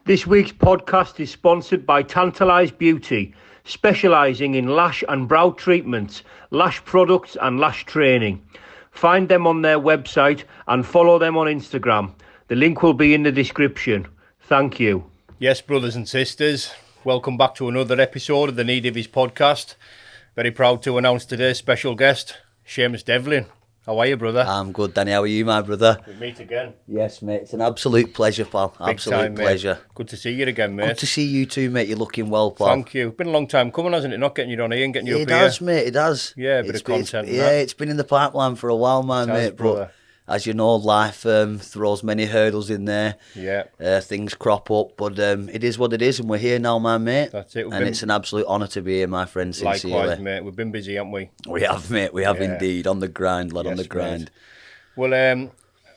This week's podcast is sponsored by Tantalise Beauty, specialising in lash and brow treatments, lash products and lash training. Find them on their website and follow them on Instagram. The link will be in the description. Thank you. Yes, brothers and sisters, welcome back to another episode of the Nee Divvies podcast. Very proud to announce today's special guest, Seamus Devlin. How are you, brother? I'm good, Danny. How are you, my brother? We meet again. Yes, mate. It's an absolute pleasure, pal. Absolute pleasure. Mate. Good to see you again, mate. Good to see you too, mate. You're looking well, pal. Thank you. Been a long time coming, hasn't it? Not getting you on here and getting you up here. It has, mate. It has. Yeah, a bit of content. It's been in the pipeline for a while, mate. Brother. But as you know, life throws many hurdles in there. Yeah. Things crop up, but it is what it is, and we're here now, my mate. That's it. It's an absolute honour to be here, my friend. Sincerely. Likewise, mate. We've been busy, haven't we? We have, mate. We have indeed. On the grind, lad. Yes, on the grind. Mate. Well,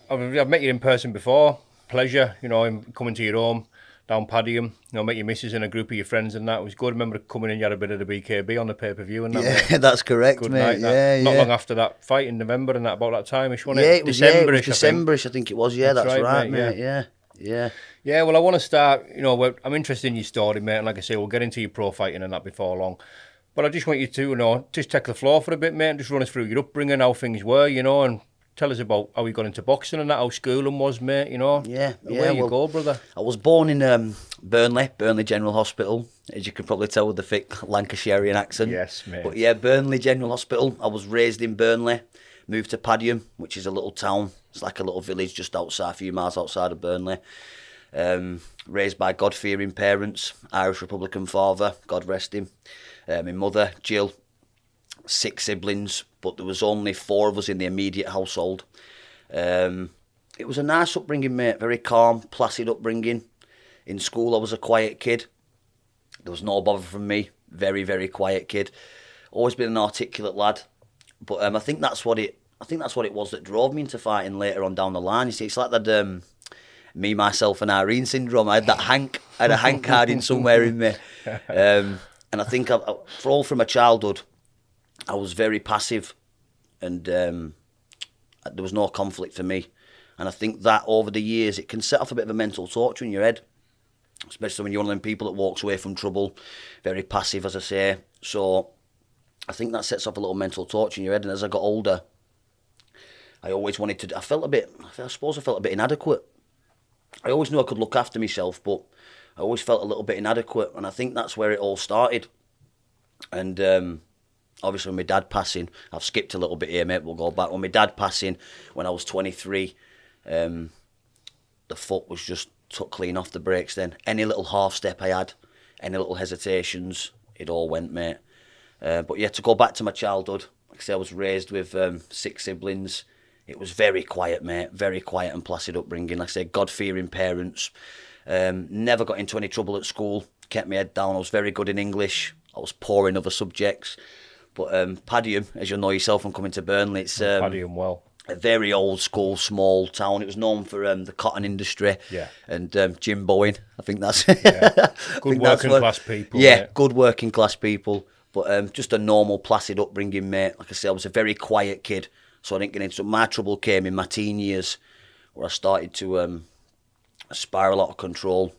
I've met you in person before. Pleasure, I'm coming to your home down Padiham. Met your missus and a group of your friends and that. It was good. I remember coming in, you had a bit of the BKB on the pay-per-view and that. Yeah, that's correct, good mate. Night, Not long after that fight in November and that, about that time-ish, wasn't it? It was December-ish, I think it was. Yeah, that's right, mate. Yeah. Yeah, well, I want to start, I'm interested in your story, mate, and like I say, we'll get into your pro fighting and that before long. But I just want you to, just take the floor for a bit, mate, and just run us through your upbringing, how things were, and tell us about how you got into boxing and that, how schooling was, mate, Yeah. Where you go, brother? I was born in Burnley General Hospital, as you can probably tell with the thick Lancashirian accent. Yes, mate. But yeah, Burnley General Hospital. I was raised in Burnley, moved to Padiham, which is a little town. It's like a little village just outside, a few miles outside of Burnley. Raised by God-fearing parents, Irish Republican father, God rest him. My mother, Jill, 6 siblings, but there was only 4 of us in the immediate household. It was a nice upbringing, mate. Very calm, placid upbringing. In school, I was a quiet kid. There was no bother from me. Very, very quiet kid. Always been an articulate lad. But I think that's what it was that drove me into fighting later on down the line. You see, it's like that me, myself, and Irene syndrome. I had a Hank card in somewhere in me. And I think for all from my childhood, I was very passive, and there was no conflict for me. And I think that over the years, it can set off a bit of a mental torture in your head, especially when you're one of them people that walks away from trouble, very passive, as I say. So I think that sets off a little mental torture in your head. And as I got older, I always wanted to. I felt a bit inadequate. I always knew I could look after myself, but I always felt a little bit inadequate. And I think that's where it all started. And obviously, when my dad passing, I've skipped a little bit here, mate. We'll go back. When my dad passing, when I was 23, the foot was just took clean off the brakes then. Any little half step I had, any little hesitations, it all went, mate. But yeah, to go back to my childhood, like I say, I was raised with 6 siblings. It was very quiet, mate. Very quiet and placid upbringing. Like I say, God-fearing parents. Never got into any trouble at school. Kept my head down. I was very good in English. I was poor in other subjects. But Padiham, as you'll know yourself from coming to Burnley, it's Padiham, well, a very old school, small town. It was known for the cotton industry and Jim Bowen. I think that's good working class people. Yeah, mate. Good working class people. But just a normal, placid upbringing, mate. Like I said, I was a very quiet kid, so I didn't get into. My trouble came in my teen years, where I started to spiral out of control.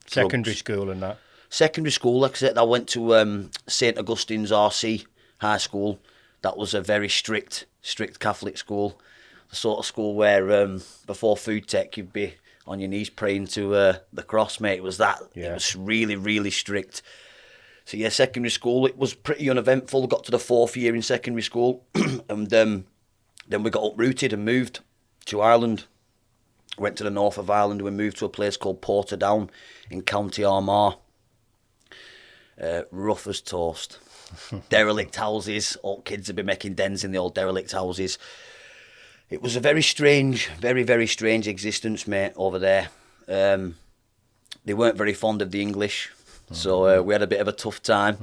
Secondary school and that. Secondary school, like I said, I went to St Augustine's RC High School. That was a very strict Catholic school. The sort of school where before food tech you'd be on your knees praying to the cross, mate. It was that. Yeah. It was really, really strict. So yeah, secondary school, it was pretty uneventful. Got to the 4th year in secondary school, and then we got uprooted and moved to Ireland. Went to the north of Ireland. We moved to a place called Portadown in County Armagh. Rough as toast. Derelict houses. All kids had been making dens in the old derelict houses. It was a very strange, very, very strange existence, mate, over there. They weren't very fond of the English, so we had a bit of a tough time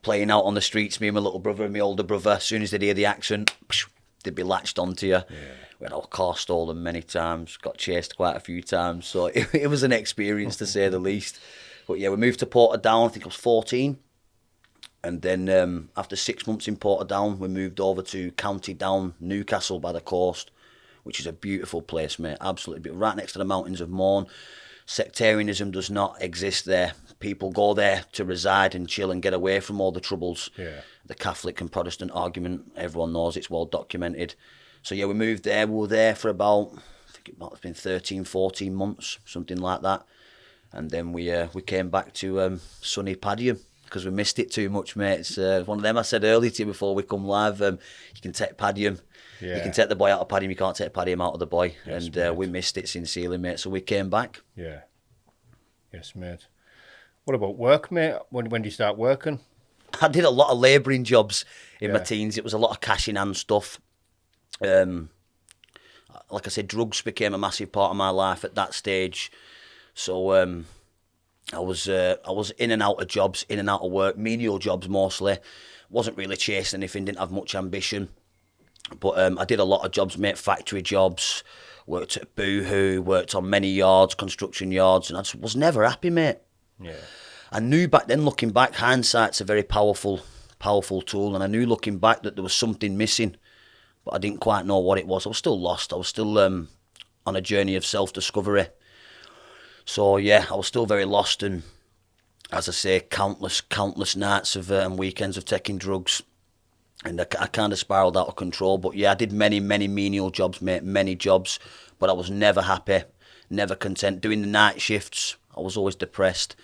playing out on the streets, me and my little brother and my older brother. As soon as they'd hear the accent, they'd be latched onto you. Yeah. We had our car stolen many times, got chased quite a few times, so it was an experience to say the least. But yeah, we moved to Portadown, I think I was 14. And then after 6 months in Portadown, we moved over to County Down, Newcastle by the coast, which is a beautiful place, mate. Absolutely beautiful. Right next to the mountains of Mourne. Sectarianism does not exist there. People go there to reside and chill and get away from all the troubles. Yeah. The Catholic and Protestant argument, everyone knows, it's well documented. So yeah, we moved there. We were there for about, I think it might have been 13, 14 months, something like that. And then we came back to sunny Padiham because we missed it too much, mate. It's one of them I said earlier to you before we come live. You can take Padiham. Yeah. You can take the boy out of Padiham, you can't take Padiham out of the boy. Yes, and we missed it sincerely, mate. So we came back. Yeah. Yes, mate. What about work, mate? When do you start working? I did a lot of labouring jobs in my Yeah. teens. It was a lot of cash in hand stuff. Like I said, drugs became a massive part of my life at that stage. So I was in and out of jobs, in and out of work, menial jobs mostly. Wasn't really chasing anything, didn't have much ambition. But I did a lot of jobs, mate, factory jobs, worked at Boohoo, worked on many yards, construction yards, and I just was never happy, mate. Yeah. I knew back then, looking back, hindsight's a very powerful tool, and I knew looking back that there was something missing, but I didn't quite know what it was. I was still lost. I was still on a journey of self-discovery. So yeah, I was still very lost, and as I say, countless nights of and weekends of taking drugs, and I kind of spiraled out of control. But yeah, I did many menial jobs, mate, many jobs, but I was never happy, never content. Doing the night shifts, I was always depressed,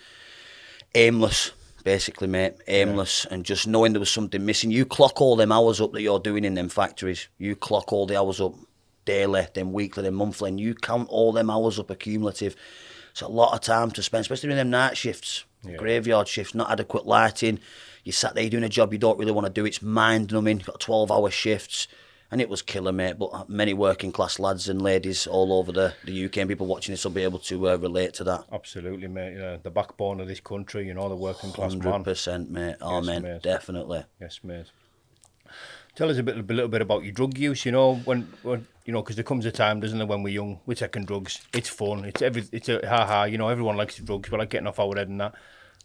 aimless, basically, mate, aimless, and just knowing there was something missing. You clock all them hours up that you're doing in them factories. You clock all the hours up daily, then weekly, then monthly, and you count all them hours up accumulative. It's a lot of time to spend, especially in them night shifts, graveyard shifts, not adequate lighting. You sat there doing a job you don't really want to do. It's mind-numbing. You've got 12-hour shifts. And it was killer, mate. But many working-class lads and ladies all over the UK, and people watching this will be able to relate to that. Absolutely, mate. Yeah, the backbone of this country, you know, the working class man. 100%, mate. Oh, Yes, man, mate. definitely. Yes, mate. Tell us a little bit about your drug use. You know, when you know, because there comes a time, doesn't there, when we're young, we're taking drugs. It's fun. It's a ha. You know, everyone likes drugs. We like getting off our head and that.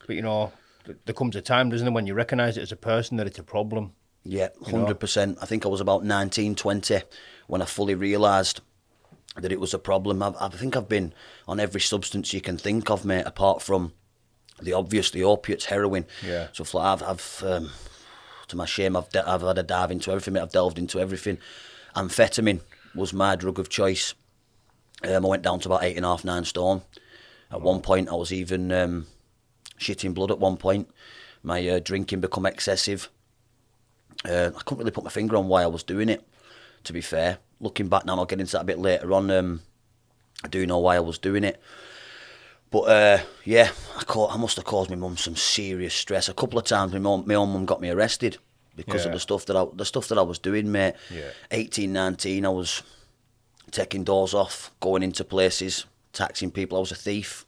But you know, there comes a time, doesn't there, when you recognise it as a person that it's a problem. Yeah, 100%. I think I was about 19, 20 when I fully realised that it was a problem. I think I've been on every substance you can think of, mate, apart from the obvious, the opiates, heroin. Yeah. So I've to my shame, I've had a dive into everything, mate. I've delved into everything. Amphetamine was my drug of choice. I went down to about 8.5, 9 stone. At one point, I was even shitting blood at one point. My drinking become excessive. I couldn't really put my finger on why I was doing it, to be fair. Looking back now, I'll get into that a bit later on. I do know why I was doing it. But yeah, I must have caused my mum some serious stress. A couple of times my own mum got me arrested because of the stuff that I was doing, mate. Yeah. 18, 19, I was taking doors off, going into places, taxing people. I was a thief.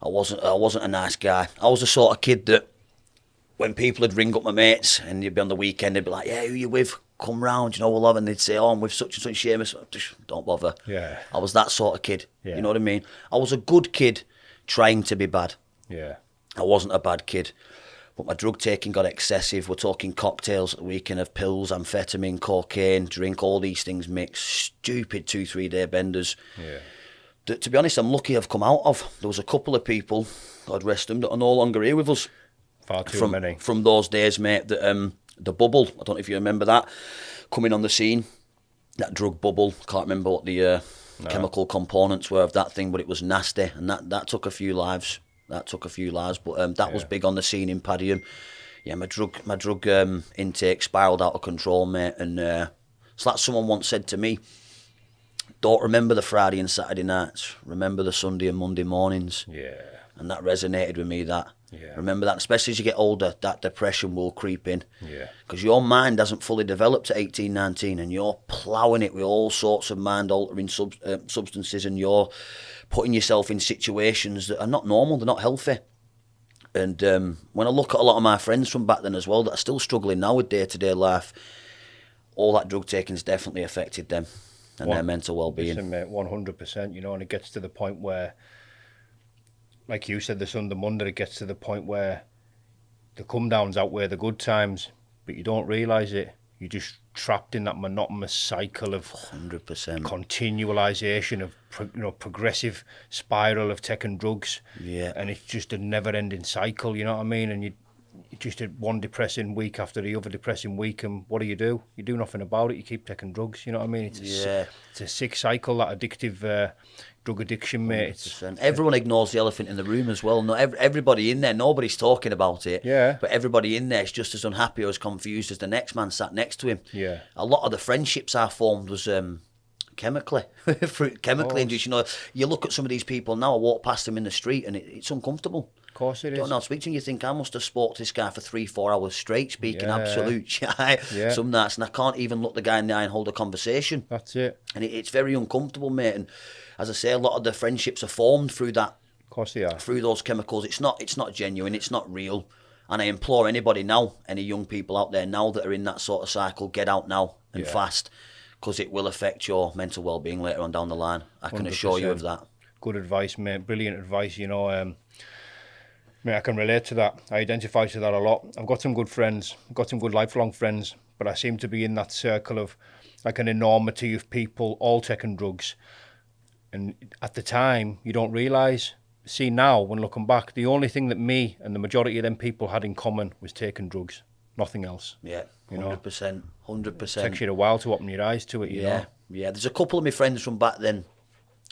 I wasn't a nice guy. I was the sort of kid that when people would ring up my mates and you'd be on the weekend, they'd be like, "Yeah, who you with? Come round, you know, we'll have," and they'd say, "Oh, I'm with such and such Seamus." Just don't bother. Yeah. I was that sort of kid. Yeah. You know what I mean? I was a good kid trying to be bad. Yeah. I wasn't a bad kid. But my drug taking got excessive. We're talking cocktails at the weekend of pills, amphetamine, cocaine, drink, all these things mixed. Stupid 2-3 day benders. Yeah. That, to be honest, I'm lucky I've come out of. There was a couple of people, God rest them, that are no longer here with us. Far too many. From those days, mate, that the bubble, I don't know if you remember that, coming on the scene, that drug bubble, can't remember what the chemical components were of that thing, but it was nasty, and that took a few lives. But that was big on the scene in Padiham. Yeah, my drug intake spiraled out of control, mate, and it's like someone once said to me, "Don't remember the Friday and Saturday nights, remember the Sunday and Monday mornings." Yeah. And that resonated with me, that. Yeah. Remember that, especially as you get older, that depression will creep in. Yeah. Because your mind hasn't fully developed at 18, 19, and you're ploughing it with all sorts of mind-altering substances, and you're putting yourself in situations that are not normal, they're not healthy. And when I look at a lot of my friends from back then as well that are still struggling now with day-to-day life, all that drug taking's definitely affected them and their mental well-being. Listen, mate, 100%, you know, and it gets to the point where, like you said, the Sunday, Monday, it gets to the point where the come-downs outweigh the good times, but you don't realise it. you're just trapped in that monotonous cycle of 100%. continualisation of progressive spiral of taking drugs. Yeah. And it's just a never-ending cycle, you know what I mean? And you just had one depressing week after the other depressing week, and what do? You do nothing about it. You keep taking drugs, you know what I mean? It's a sick cycle, that addictive drug addiction, mate. Everyone ignores the elephant in the room as well. Not everybody in there, nobody's talking about it. Yeah. But everybody in there is just as unhappy or as confused as the next man sat next to him. Yeah. A lot of the friendships I formed was chemically induced. You know, you look at some of these people now. I walk past them in the street, and it's uncomfortable. Of course it is. Don't know how to speak to him. You think, I must have spoke to this guy for 3-4 hours straight, speaking absolute shit. Yeah. Some nights, and I can't even look the guy in the eye and hold a conversation. That's it. And it's very uncomfortable, mate. And as I say, a lot of the friendships are formed through that. Of course they are. Through those chemicals. It's not genuine. It's not real. And I implore anybody now, any young people out there now that are in that sort of cycle, get out now and fast, because it will affect your mental well-being later on down the line. I can 100%. assure you of that. Good advice, mate. Brilliant advice. You know, mate, I can relate to that. I identify to that a lot. I've got some good friends. I've got some good lifelong friends, but I seem to be in that circle of like an enormity of people all taking drugs. And at the time, you don't realise. See, now, when looking back, the only thing that me and the majority of them people had in common was taking drugs. Nothing else. Yeah, 100%. 100%. It takes you a while to open your eyes to it, you know. Yeah, there's a couple of my friends from back then,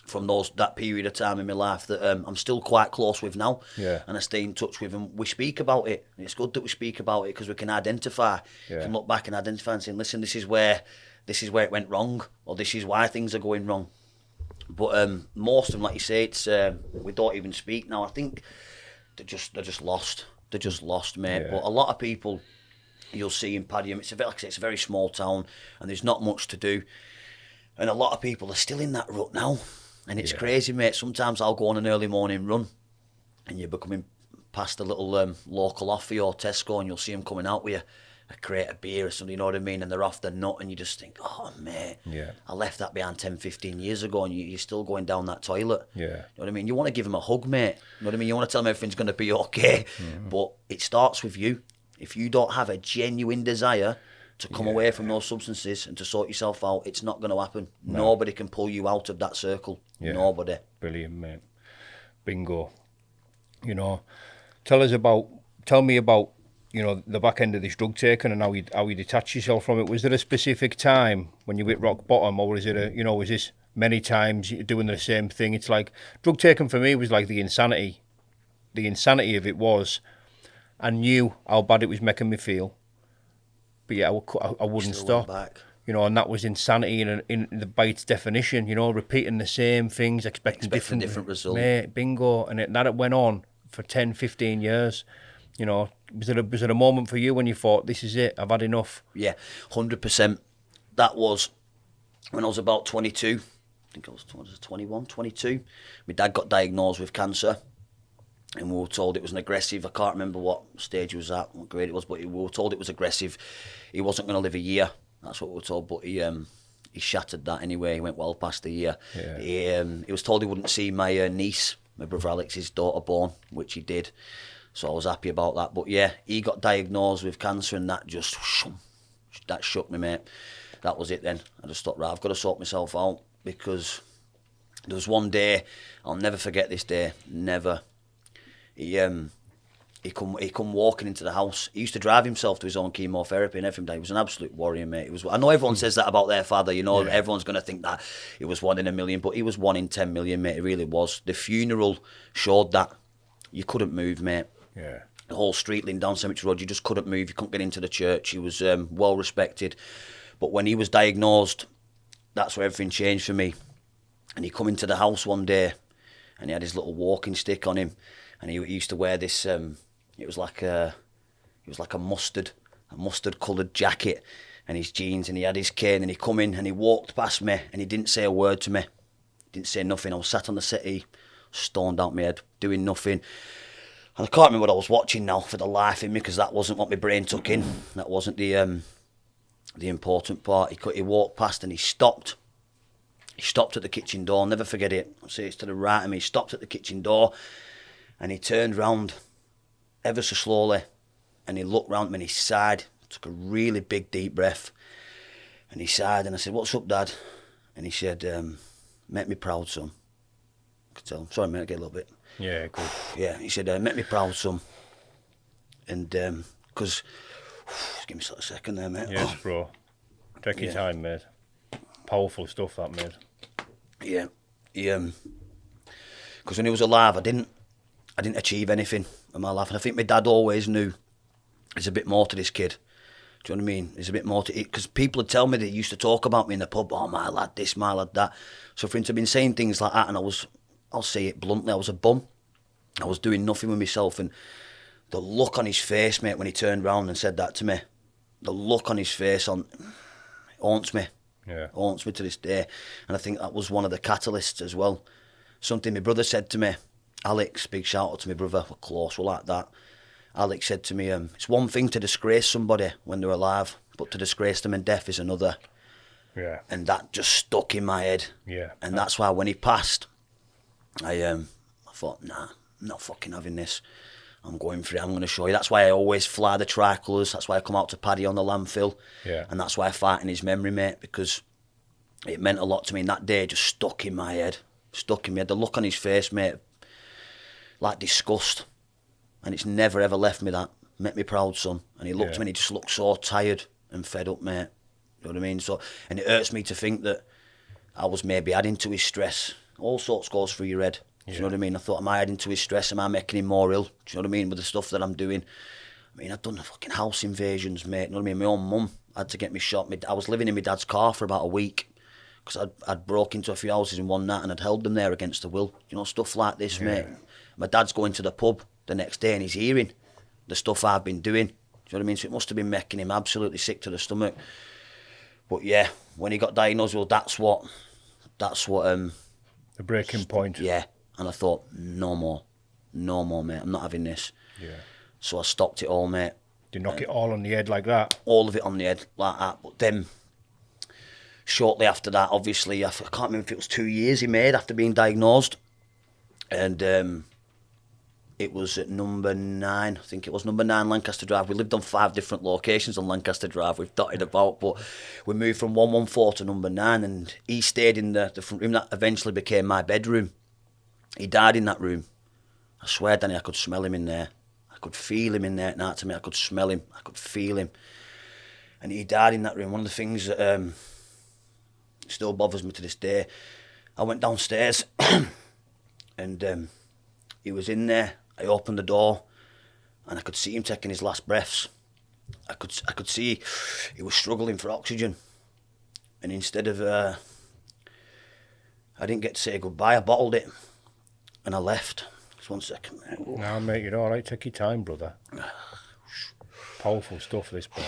from that period of time in my life that I'm still quite close with now. Yeah. And I stay in touch with them. We speak about it. And it's good that we speak about it because we can identify. Yeah. Can look back and identify and say, listen, this is where it went wrong, or this is why things are going wrong. But most of them, like you say, it's we don't even speak now. I think they're just lost. They're just lost, mate. Yeah. But a lot of people you'll see in Padiham, it's a very small town, and there's not much to do. And a lot of people are still in that rut now, and it's crazy, mate. Sometimes I'll go on an early morning run, and you'll be coming past a little local Offie or Tesco, and you'll see them coming out with a crate of beer or something, you know what I mean? And they're off the nut, and you just think, oh, mate, I left that behind 10, 15 years ago, and you're still going down that toilet. Yeah. You know what I mean? You want to give them a hug, mate. You know what I mean? You want to tell them everything's going to be okay. But it starts with you. If you don't have a genuine desire to come away from those substances and to sort yourself out, it's not going to happen. No. Nobody can pull you out of that circle. Yeah. Nobody. Brilliant, mate. Bingo. You know, tell me about, you know, the back end of this drug taking and how you detach yourself from it. Was there a specific time when you hit rock bottom, or is it was this many times you're doing the same thing? It's like drug taking for me was like the insanity. The insanity of it was, I knew how bad it was making me feel, but yeah, I wouldn't stop. Back. You know, and that was insanity by its definition. You know, repeating the same things, expecting different results. Mate, bingo, and it went on for 10, 15 years. You know, was it a moment for you when you thought, this is it, I've had enough? Yeah, 100%. That was when I was about 22. I think I was 21, 22. My dad got diagnosed with cancer, and we were told it was an aggressive, I can't remember what stage he was at, what grade it was, but we were told it was aggressive. He wasn't going to live a year, that's what we were told, but he shattered that anyway. He went well past the year. Yeah. He was told he wouldn't see my niece, my brother Alex's daughter, born, which he did. So I was happy about that. But yeah, he got diagnosed with cancer, and that shook me, mate. That was it then. I just thought, right, I've got to sort myself out, because there was one day, I'll never forget this day, never. He come walking into the house. He used to drive himself to his own chemotherapy and everything. He was an absolute warrior, mate. I know everyone says that about their father, you know, everyone's going to think that it was 1 in a million, but he was 1 in 10 million, mate. It really was. The funeral showed that. You couldn't move, mate. Yeah. The whole street leading down Cemetery Road, you just couldn't move. You couldn't get into the church. He was well respected. But when he was diagnosed, that's where everything changed for me. And he come into the house one day, and he had his little walking stick on him, and he used to wear this. It was like a mustard coloured jacket, and his jeans, and he had his cane, and he come in and he walked past me, and he didn't say a word to me. Didn't say nothing. I was sat on the settee, stoned out my head, doing nothing. And I can't remember what I was watching now for the life in me, because that wasn't what my brain took in. That wasn't the important part. He walked past and he stopped. He stopped at the kitchen door. I'll never forget it. I'll say it's to the right of me. He stopped at the kitchen door, and he turned round ever so slowly, and he looked round me and he sighed, took a really big, deep breath. And he sighed, and I said, "What's up, Dad?" And he said, "Make me proud, son." I could tell him, "Sorry, mate, I get a little bit." Yeah, good. Yeah, he said, "Make me proud, son." And, because, give me a second there, mate. Yes, bro. Take your time, mate. Powerful stuff, that, mate. Yeah. Because when he was alive, I didn't achieve anything in my life. And I think my dad always knew there's a bit more to this kid. Do you know what I mean? There's a bit more to it. Because people would tell me, they used to talk about me in the pub, "Oh, my lad this, my lad that." So for him to have been saying things like that, and I'll say it bluntly, I was a bum. I was doing nothing with myself. And the look on his face, mate, when he turned round and said that to me, the look on his face haunts me. Yeah. Haunts me to this day. And I think that was one of the catalysts as well. Something my brother said to me, Alex, big shout out to my brother, we're close, we're like that. Alex said to me, it's one thing to disgrace somebody when they're alive, but to disgrace them in death is another. Yeah. And that just stuck in my head. Yeah. And that's why when he passed, I thought, nah, I'm not fucking having this. I'm going for it, I'm going to show you. That's why I always fly the tricolours. That's why I come out to Paddy on the landfill. Yeah. And that's why I fight in his memory, mate, because it meant a lot to me. And that day just stuck in my head. Stuck in me. The look on his face, mate, like disgust. And it's never ever left me that. Make me proud, son. And he looked at me and he just looked so tired and fed up, mate. You know what I mean? So, and it hurts me to think that I was maybe adding to his stress. All sorts goes through your head. Do you know what I mean? I thought, am I adding to his stress? Am I making him more ill? Do you know what I mean? With the stuff that I'm doing. I mean, I've done the fucking house invasions, mate. You know what I mean? My own mum had to get me shot. I was living in my dad's car for about a week because I'd broke into a few houses in one night and I'd held them there against the will. You know, stuff like this, mate. My dad's going to the pub the next day and he's hearing the stuff I've been doing. Do you know what I mean? So it must have been making him absolutely sick to the stomach. But yeah, when he got diagnosed, well, that's what the breaking point. Yeah. And I thought, no more, mate. I'm not having this. Yeah. So I stopped it all, mate. Did you knock it all on the head like that? All of it on the head like that. But then, shortly after that, obviously, I can't remember if it was 2 years he made after being diagnosed. And it was at number 9. I think it was number 9 Lancaster Drive. We lived on 5 different locations on Lancaster Drive. We've dotted about, but we moved from 114 to number 9. And he stayed in the front room that eventually became my bedroom. He died in that room. I swear, Danny, I could smell him in there. I could feel him in there at night to me. I could smell him. I could feel him. And he died in that room. One of the things that still bothers me to this day, I went downstairs and he was in there. I opened the door and I could see him taking his last breaths. I could see he was struggling for oxygen. And instead of, I didn't get to say goodbye, I bottled it. And I left. Just 1 second. No, mate, you're all right. Take your time, brother. Powerful stuff, this, bro.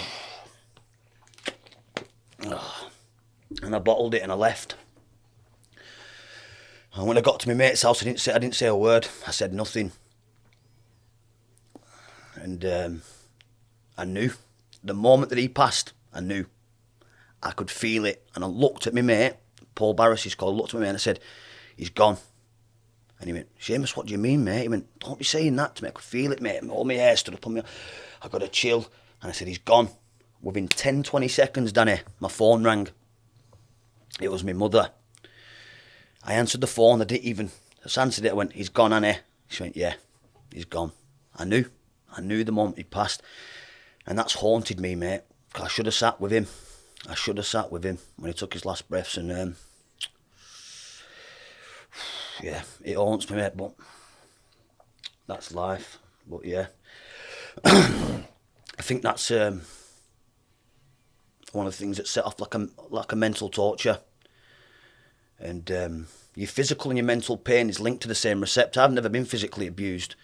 And I bottled it and I left. And when I got to my mate's house, I didn't say a word. I said nothing. And I knew. The moment that he passed, I knew. I could feel it. And I looked at my mate, Paul Barris, he's called, looked at my mate and I said, he's gone. And he went, Seamus, what do you mean, mate? He went, don't be saying that to me. I could feel it, mate. All my hair stood up on me. I got a chill. And I said, he's gone. Within 10, 20 seconds, Danny, my phone rang. It was my mother. I answered the phone. I just answered it. I went, he's gone, Annie. She went, yeah, he's gone. I knew the moment he passed. And that's haunted me, mate. I should have sat with him. When he took his last breaths. And yeah, it haunts me, mate, but that's life. But yeah, I think that's one of the things that set off like a mental torture. And your physical and your mental pain is linked to the same receptor. I've never been physically abused.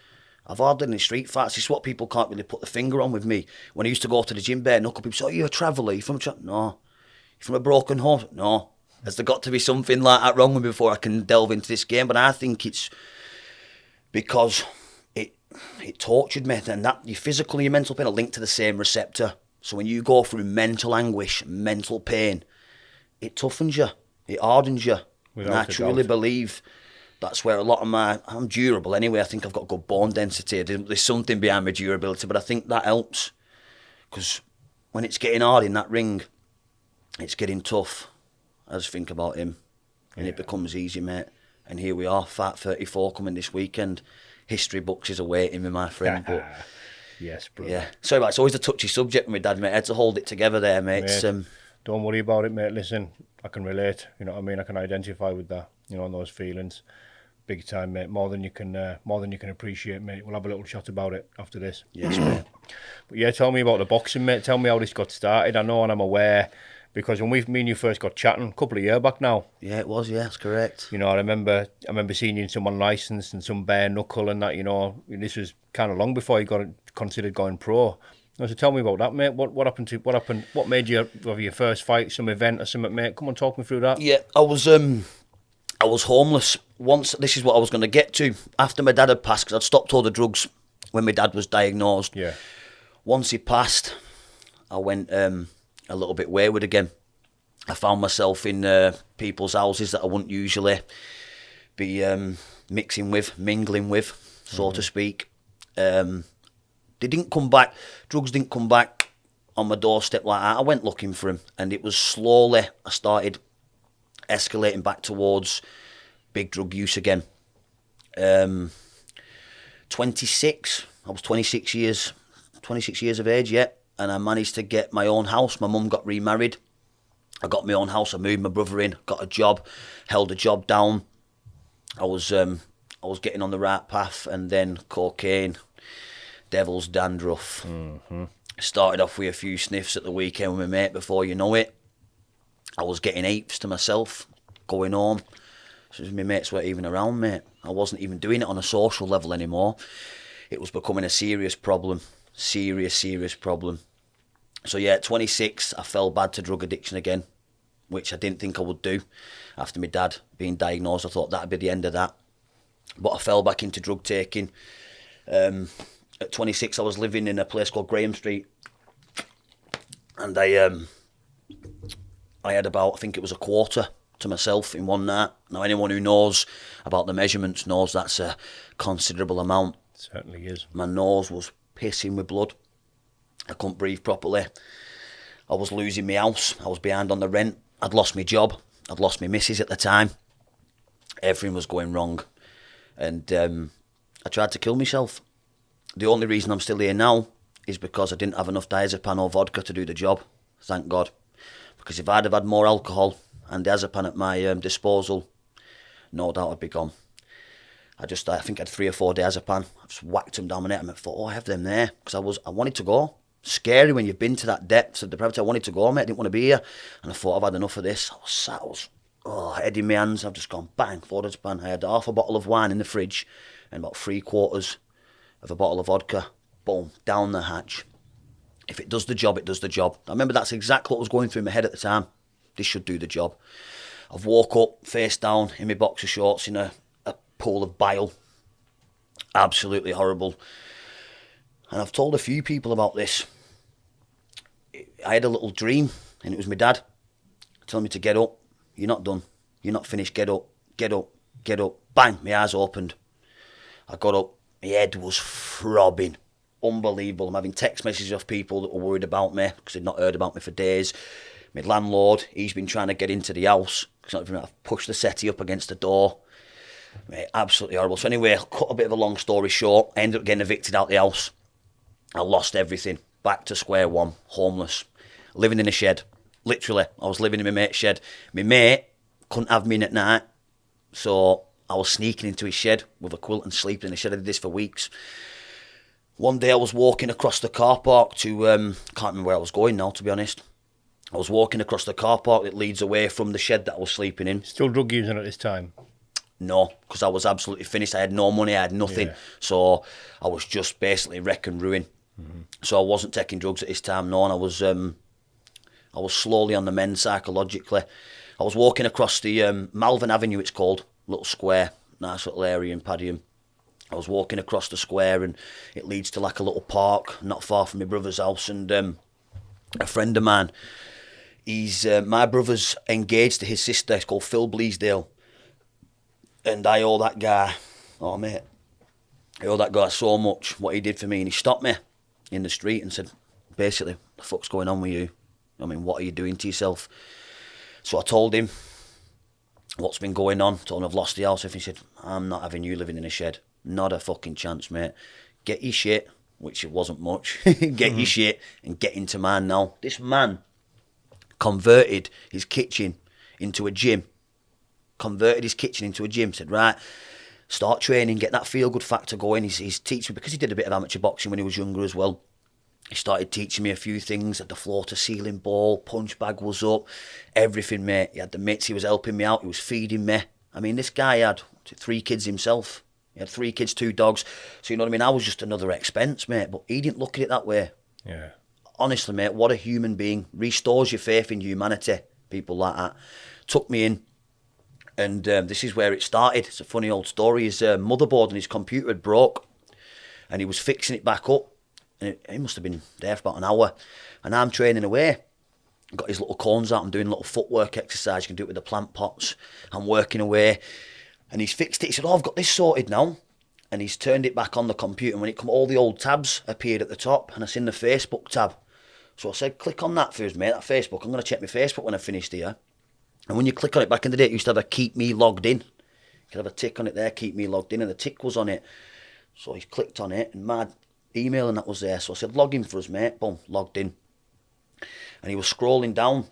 I've hardly any street fights. It's what people can't really put the finger on with me. When I used to go to the gym bare knuckle, people say, oh, you're a traveller, you're from a No. You're from a broken home? No. Has there got to be something like that wrong with me before I can delve into this game? But I think it's because it tortured me, and that your physical and your mental pain are linked to the same receptor. So when you go through mental anguish, mental pain, it toughens you, it hardens you. And I truly believe that's where a lot of I'm durable anyway. I think I've got good bone density. There's something behind my durability, but I think that helps because when it's getting hard in that ring, it's getting tough. I just think about him, and it becomes easy, mate. And here we are, Fight 34 coming this weekend. History books is awaiting me, my friend. But yes, bro. yeah, sorry, mate, it's always a touchy subject with my dad, mate. I had to hold it together there, mate. Don't worry about it, mate. Listen, I can relate. You know what I mean? I can identify with that. You know, and those feelings, big time, mate. More than you can appreciate, mate. We'll have a little chat about it after this. Yes, mate. But yeah, tell me about the boxing, mate. Tell me how this got started. I know and I'm aware, because when me and you first got chatting a couple of years back now. Yeah, it was. Yeah, that's correct. You know, I remember seeing you in some unlicensed and some bare knuckle and that. You know, this was kind of long before you considered going pro. So tell me about that, mate. What happened? What made you have your first fight? Some event or something, mate? Come on, talk me through that. Yeah, I was homeless once. This is what I was going to get to after my dad had passed, because I'd stopped all the drugs when my dad was diagnosed. Yeah. Once he passed, I went a little bit wayward again. I found myself in people's houses that I wouldn't usually be mingling with, so to speak. They didn't come back. Drugs didn't come back on my doorstep like that. I went looking for them, and it was slowly I started escalating back towards big drug use again. 26. I was 26 years of age, yeah, and I managed to get my own house. My mum got remarried. I got my own house. I moved my brother in, got a job, held a job down. I was getting on the right path, and then cocaine, devil's dandruff. Mm-hmm. Started off with a few sniffs at the weekend with my mate. Before you know it, I was getting apes to myself, going home. So my mates weren't even around, mate. I wasn't even doing it on a social level anymore. It was becoming a serious problem. Serious problem. So yeah, at 26, I fell bad to drug addiction again, which I didn't think I would do. After my dad being diagnosed, I thought that'd be the end of that. But I fell back into drug taking. At 26, I was living in a place called Graham Street, and I had about, I think it was a quarter to myself in one night. Now, anyone who knows about the measurements knows that's a considerable amount. It certainly is. My nose was pissing with blood. I couldn't breathe properly. I was losing my house. I was behind on the rent. I'd lost my job. I'd lost my missus at the time. Everything was going wrong. And I tried to kill myself. The only reason I'm still here now is because I didn't have enough diazepam or vodka to do the job. Thank God. Because if I'd have had more alcohol and diazepam at my disposal, no doubt I'd be gone. I think I had 3 or 4 diazepam. I just whacked them down my neck and I thought, oh, I have them there. Because I wanted to go. Scary when you've been to that depth of depravity. I wanted to go, mate. I didn't want to be here. And I thought, I've had enough of this. I was head in my hands. I've just gone bang, 4 diazepam. I had half a bottle of wine in the fridge and about 3/4 of a bottle of vodka. Boom, down the hatch. If it does the job, it does the job. I remember that's exactly what was going through my head at the time. This should do the job. I've woke up face down in my boxer shorts in a pool of bile. Absolutely horrible. And I've told a few people about this. I had a little dream, and it was my dad telling me to get up. You're not done. You're not finished. Get up. Get up. Get up. Bang, my eyes opened. I got up. My head was throbbing. Unbelievable. I'm having text messages off people that were worried about me because they'd not heard about me for days. My landlord, he's been trying to get into the house because I've pushed the settee up against the door. Mate, absolutely horrible. So anyway, I'll cut a bit of a long story short. I ended up getting evicted out the house. I lost everything. Back to square one. Homeless. Living in a shed. Literally, I was living in my mate's shed. My mate couldn't have me in at night, so I was sneaking into his shed with a quilt and sleeping in the shed. I did this for weeks. One day I was walking across the car park to, can't remember where I was going now, to be honest. I was walking across the car park that leads away from the shed that I was sleeping in. Still drug using at this time? No, because I was absolutely finished. I had no money, I had nothing. Yeah. So I was just basically wreck and ruin. Mm-hmm. So I wasn't taking drugs at this time, no, and I was slowly on the mend psychologically. I was walking across the Malvern Avenue, it's called, little square, nice little area in Padiham. I was walking across the square and it leads to like a little park not far from my brother's house, and a friend of mine, he's my brother's engaged to his sister. It's called Phil Bleasdale, and I owe that guy, oh mate, I owe that guy so much what he did for me. And he stopped me in the street and said, basically, the fuck's going on with you? I mean, what are you doing to yourself? So I told him what's been going on. Told him I've lost the house. He said, I'm not having you living in a shed. Not a fucking chance, mate. Get your shit, which it wasn't much. Get your shit and get into mine now. This man converted his kitchen into a gym. Said, right, start training, get that feel-good factor going. He's teaching me, because he did a bit of amateur boxing when he was younger as well. He started teaching me a few things. At the floor-to-ceiling ball, punch bag was up, everything, mate. He had the mitts, he was helping me out, he was feeding me. I mean, this guy had 3 kids himself. He had 3 kids, 2 dogs. So, you know what I mean? I was just another expense, mate. But he didn't look at it that way. Yeah. Honestly, mate, what a human being. Restores your faith in humanity. People like that. Took me in. And this is where it started. It's a funny old story. His motherboard on his computer had broke. And he was fixing it back up. And he must have been there for about an hour. And I'm training away. Got his little cones out. I'm doing a little footwork exercise. You can do it with the plant pots. I'm working away. And he's fixed it. He said, I've got this sorted now. And he's turned it back on the computer. And when it come, all the old tabs appeared at the top. And I seen the Facebook tab. So I said, click on that first, mate, that Facebook. I'm going to check my Facebook when I finished here. And when you click on it, back in the day, it used to have a keep me logged in. You could have a tick on it there, keep me logged in. And the tick was on it. So he clicked on it. And my email and that was there. So I said, log in for us, mate. Boom, logged in. And he was scrolling down.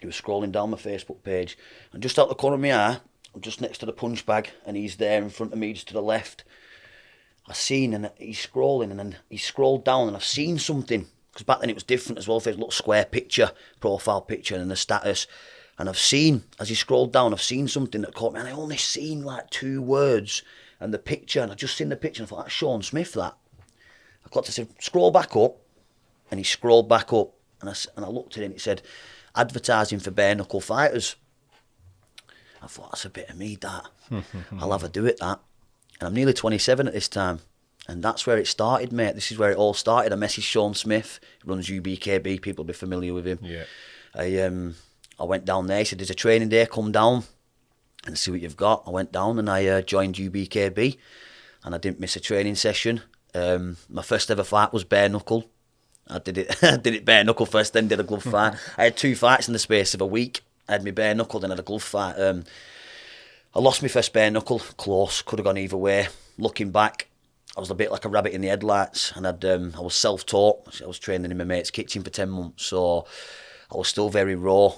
My Facebook page. And just out the corner of my eye, I'm just next to the punch bag, and he's there in front of me, just to the left. I seen, and he's scrolling, and then he scrolled down, and I've seen something, because back then it was different as well. There's a little square picture, profile picture, and the status. And I've seen, as he scrolled down, I've seen something that caught me, and I only seen like 2 words, and the picture, and I just seen the picture, and I thought, that's Sean Smith, that. I got to say, scroll back up, and he scrolled back up, and I looked at it, and it said, advertising for bare knuckle fighters. I thought, that's a bit of me, that. I'll have a do at that. And I'm nearly 27 at this time. And that's where it started, mate. This is where it all started. I messaged Sean Smith. He runs UBKB. People will be familiar with him. Yeah. I went down there. He said, there's a training day. Come down and see what you've got. I went down and I joined UBKB. And I didn't miss a training session. My first ever fight was bare knuckle. I did it bare knuckle first, then did a glove fight. I had 2 fights in the space of a week. I had my bare knuckle, then I had a glove fight. I lost my first bare knuckle, close, could have gone either way. Looking back, I was a bit like a rabbit in the headlights, and I was self-taught. I was training in my mate's kitchen for 10 months, so I was still very raw.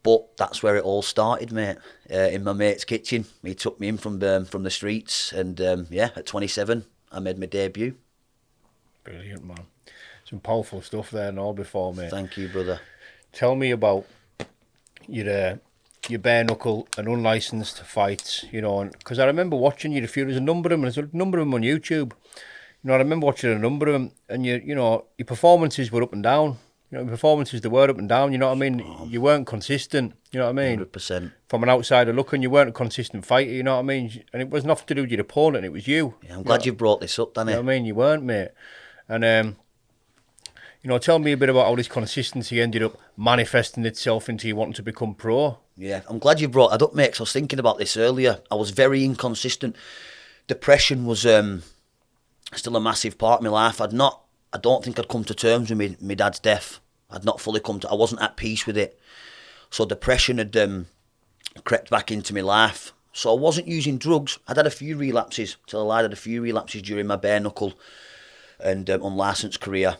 But that's where it all started, mate, in my mate's kitchen. He took me in from the streets, and at 27, I made my debut. Brilliant, man. Some powerful stuff there and all before, mate. Thank you, brother. Tell me about your bare knuckle and unlicensed fights, you know, because I remember watching you. There's a number of them, there's a number of them on YouTube. You know, I remember watching a number of them, and your performances were up and down. You know, performances, they were up and down. You know what I mean? You weren't consistent. You know what I mean? 100%. From an outsider looking, you weren't a consistent fighter. You know what I mean? And it was nothing to do with your opponent. It was you. Yeah, I'm glad you brought this up, Danny. You know what I mean? You weren't, mate. And tell me a bit about how this consistency ended up manifesting itself into you wanting to become pro. Yeah, I'm glad you brought that up, mate, 'cause I was thinking about this earlier. I was very inconsistent. Depression was still a massive part of my life. I don't think I'd come to terms with my dad's death. I'd not fully I wasn't at peace with it. So depression had crept back into my life. So I wasn't using drugs. I'd had a few relapses, I had a few relapses during my bare knuckle and unlicensed career.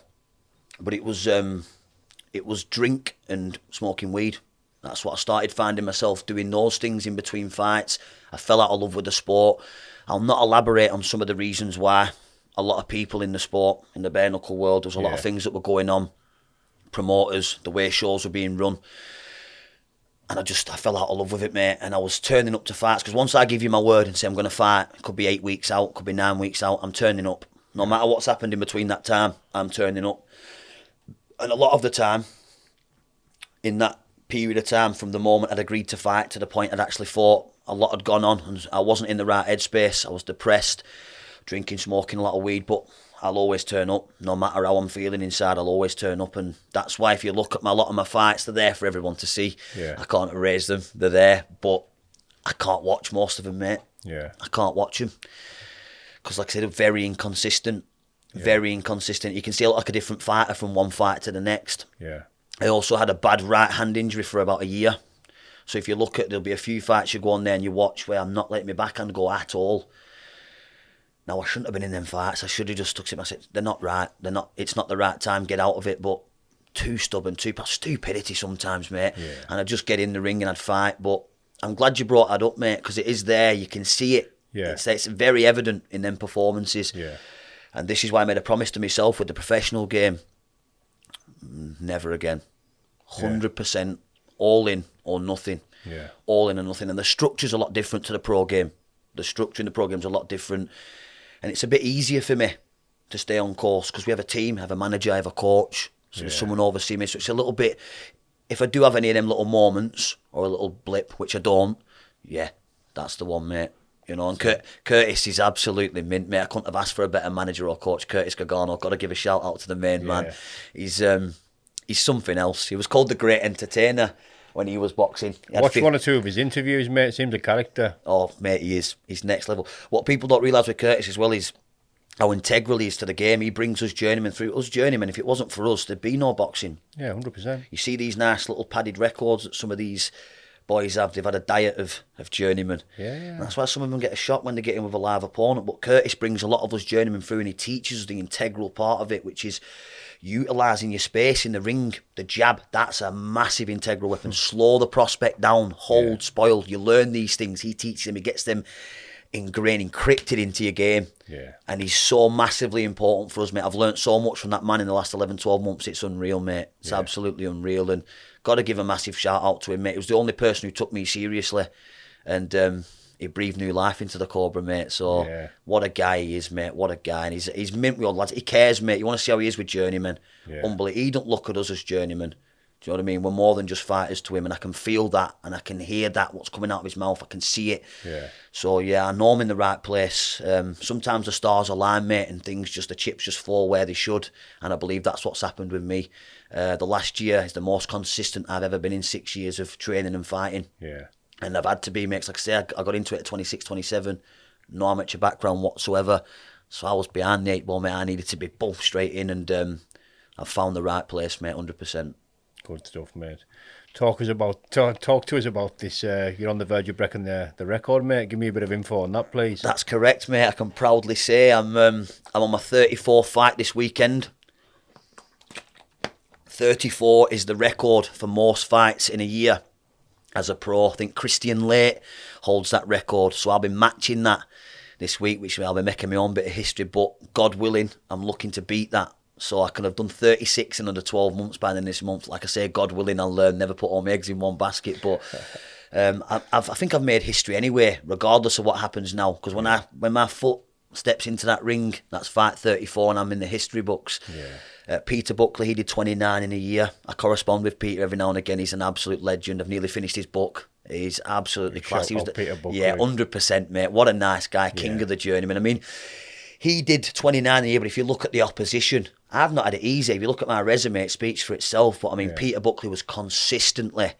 But it was drink and smoking weed. That's what I started finding myself doing, those things in between fights. I fell out of love with the sport. I'll not elaborate on some of the reasons why. A lot of people in the sport, in the bare knuckle world, there was a lot of things that were going on. Promoters, the way shows were being run. And I fell out of love with it, mate. And I was turning up to fights, because once I give you my word and say I'm going to fight, it could be 8 weeks out, could be 9 weeks out, I'm turning up. No matter what's happened in between that time, I'm turning up. And a lot of the time, in that period of time, from the moment I'd agreed to fight to the point I'd actually fought, a lot had gone on, and I wasn't in the right headspace. I was depressed, drinking, smoking a lot of weed, but I'll always turn up. No matter how I'm feeling inside, I'll always turn up. And that's why if you look at a lot of my fights, they're there for everyone to see. Yeah. I can't erase them. They're there, but I can't watch most of them, mate. Yeah. I can't watch them. Because, like I said, they're very inconsistent. Very inconsistent. You can see I look like a different fighter from one fight to the next. Yeah. I also had a bad right hand injury for about a year. So if you look at, there'll be a few fights you go on there and you watch where I'm not letting my backhand go at all. Now, I shouldn't have been in them fights. I should have just stuck to myself. They're not right. It's not the right time. Get out of it. But too stubborn, stupidity sometimes, mate. Yeah. And I'd just get in the ring and I'd fight. But I'm glad you brought that up, mate, because it is there. You can see it. Yeah. It's very evident in them performances. Yeah. And this is why I made a promise to myself with the professional game. Never again. 100% all in or nothing. Yeah. All in or nothing. And the structure's a lot different to the pro game. The structure in the pro game's a lot different. And it's a bit easier for me to stay on course because we have a team, I have a manager, I have a coach. So there's someone overseeing me. So it's a little bit, if I do have any of them little moments or a little blip, which I don't, yeah, that's the one, mate. You know, and Curtis is absolutely mint, mate. I couldn't have asked for a better manager or coach. Curtis Gargano, got to give a shout out to the main man. He's something else. He was called the Great Entertainer when he was boxing. Watch one or two of his interviews, mate. Seems a character. Oh, mate, he is. He's next level. What people don't realise with Curtis as well is how integral he is to the game. He brings us journeymen through. Us journeymen, if it wasn't for us, there'd be no boxing. Yeah, 100%. You see these nice little padded records that some of these boys have. They've had a diet of journeymen. Yeah. And that's why some of them get a shock when they get in with a live opponent. But Curtis brings a lot of us journeymen through and he teaches us the integral part of it, which is utilising your space in the ring. The jab, that's a massive integral weapon. Slow the prospect down, hold, spoil. You learn these things. He teaches them, he gets them ingrained, encrypted into your game. Yeah. And he's so massively important for us, mate. I've learnt so much from that man in the last 11, 12 months. It's unreal, mate. It's absolutely unreal. And got to give a massive shout out to him, mate. He was the only person who took me seriously. And he breathed new life into the Cobra, mate. So what a guy he is, mate. What a guy. And he's mint with all lads. He cares, mate. You want to see how he is with journeymen. Unbelievable. He don't look at us as journeymen. Do you know what I mean? We're more than just fighters to him, and I can feel that, and I can hear that, what's coming out of his mouth. I can see it. Yeah. So, I know I'm in the right place. Sometimes the stars align, mate, and the chips just fall where they should, and I believe that's what's happened with me. The last year is the most consistent I've ever been in 6 years of training and fighting. Yeah. And I've had to be, mate, like I say, I got into it at 26, 27, no amateur background whatsoever. So I was behind the 8 ball, mate. I needed to be both straight in, and I've found the right place, mate, 100%. Good stuff, mate. Talk to us about this. You're on the verge of breaking the record, mate. Give me a bit of info on that, please. That's correct, mate. I can proudly say I'm on my 34th fight this weekend. 34 is the record for most fights in a year as a pro. I think Christian Late holds that record, so I'll be matching that this week, which I'll be making my own bit of history. But God willing, I'm looking to beat that. So I could have done 36 in under 12 months by the end of this month. Like I say, God willing, I'll never put all my eggs in one basket. But I think I've made history anyway, regardless of what happens now. Because when my foot steps into that ring, that's fight 34 and I'm in the history books. Peter Buckley, he did 29 in a year. I correspond with Peter every now and again. He's an absolute legend. I've nearly finished his book. He's absolutely class. He was Peter Buckley. 100%, mate. What a nice guy, king of the journeyman. I mean, he did 29 a year, but if you look at the opposition, I've not had it easy. If you look at my resume, it speaks for itself. But I mean, Peter Buckley was consistently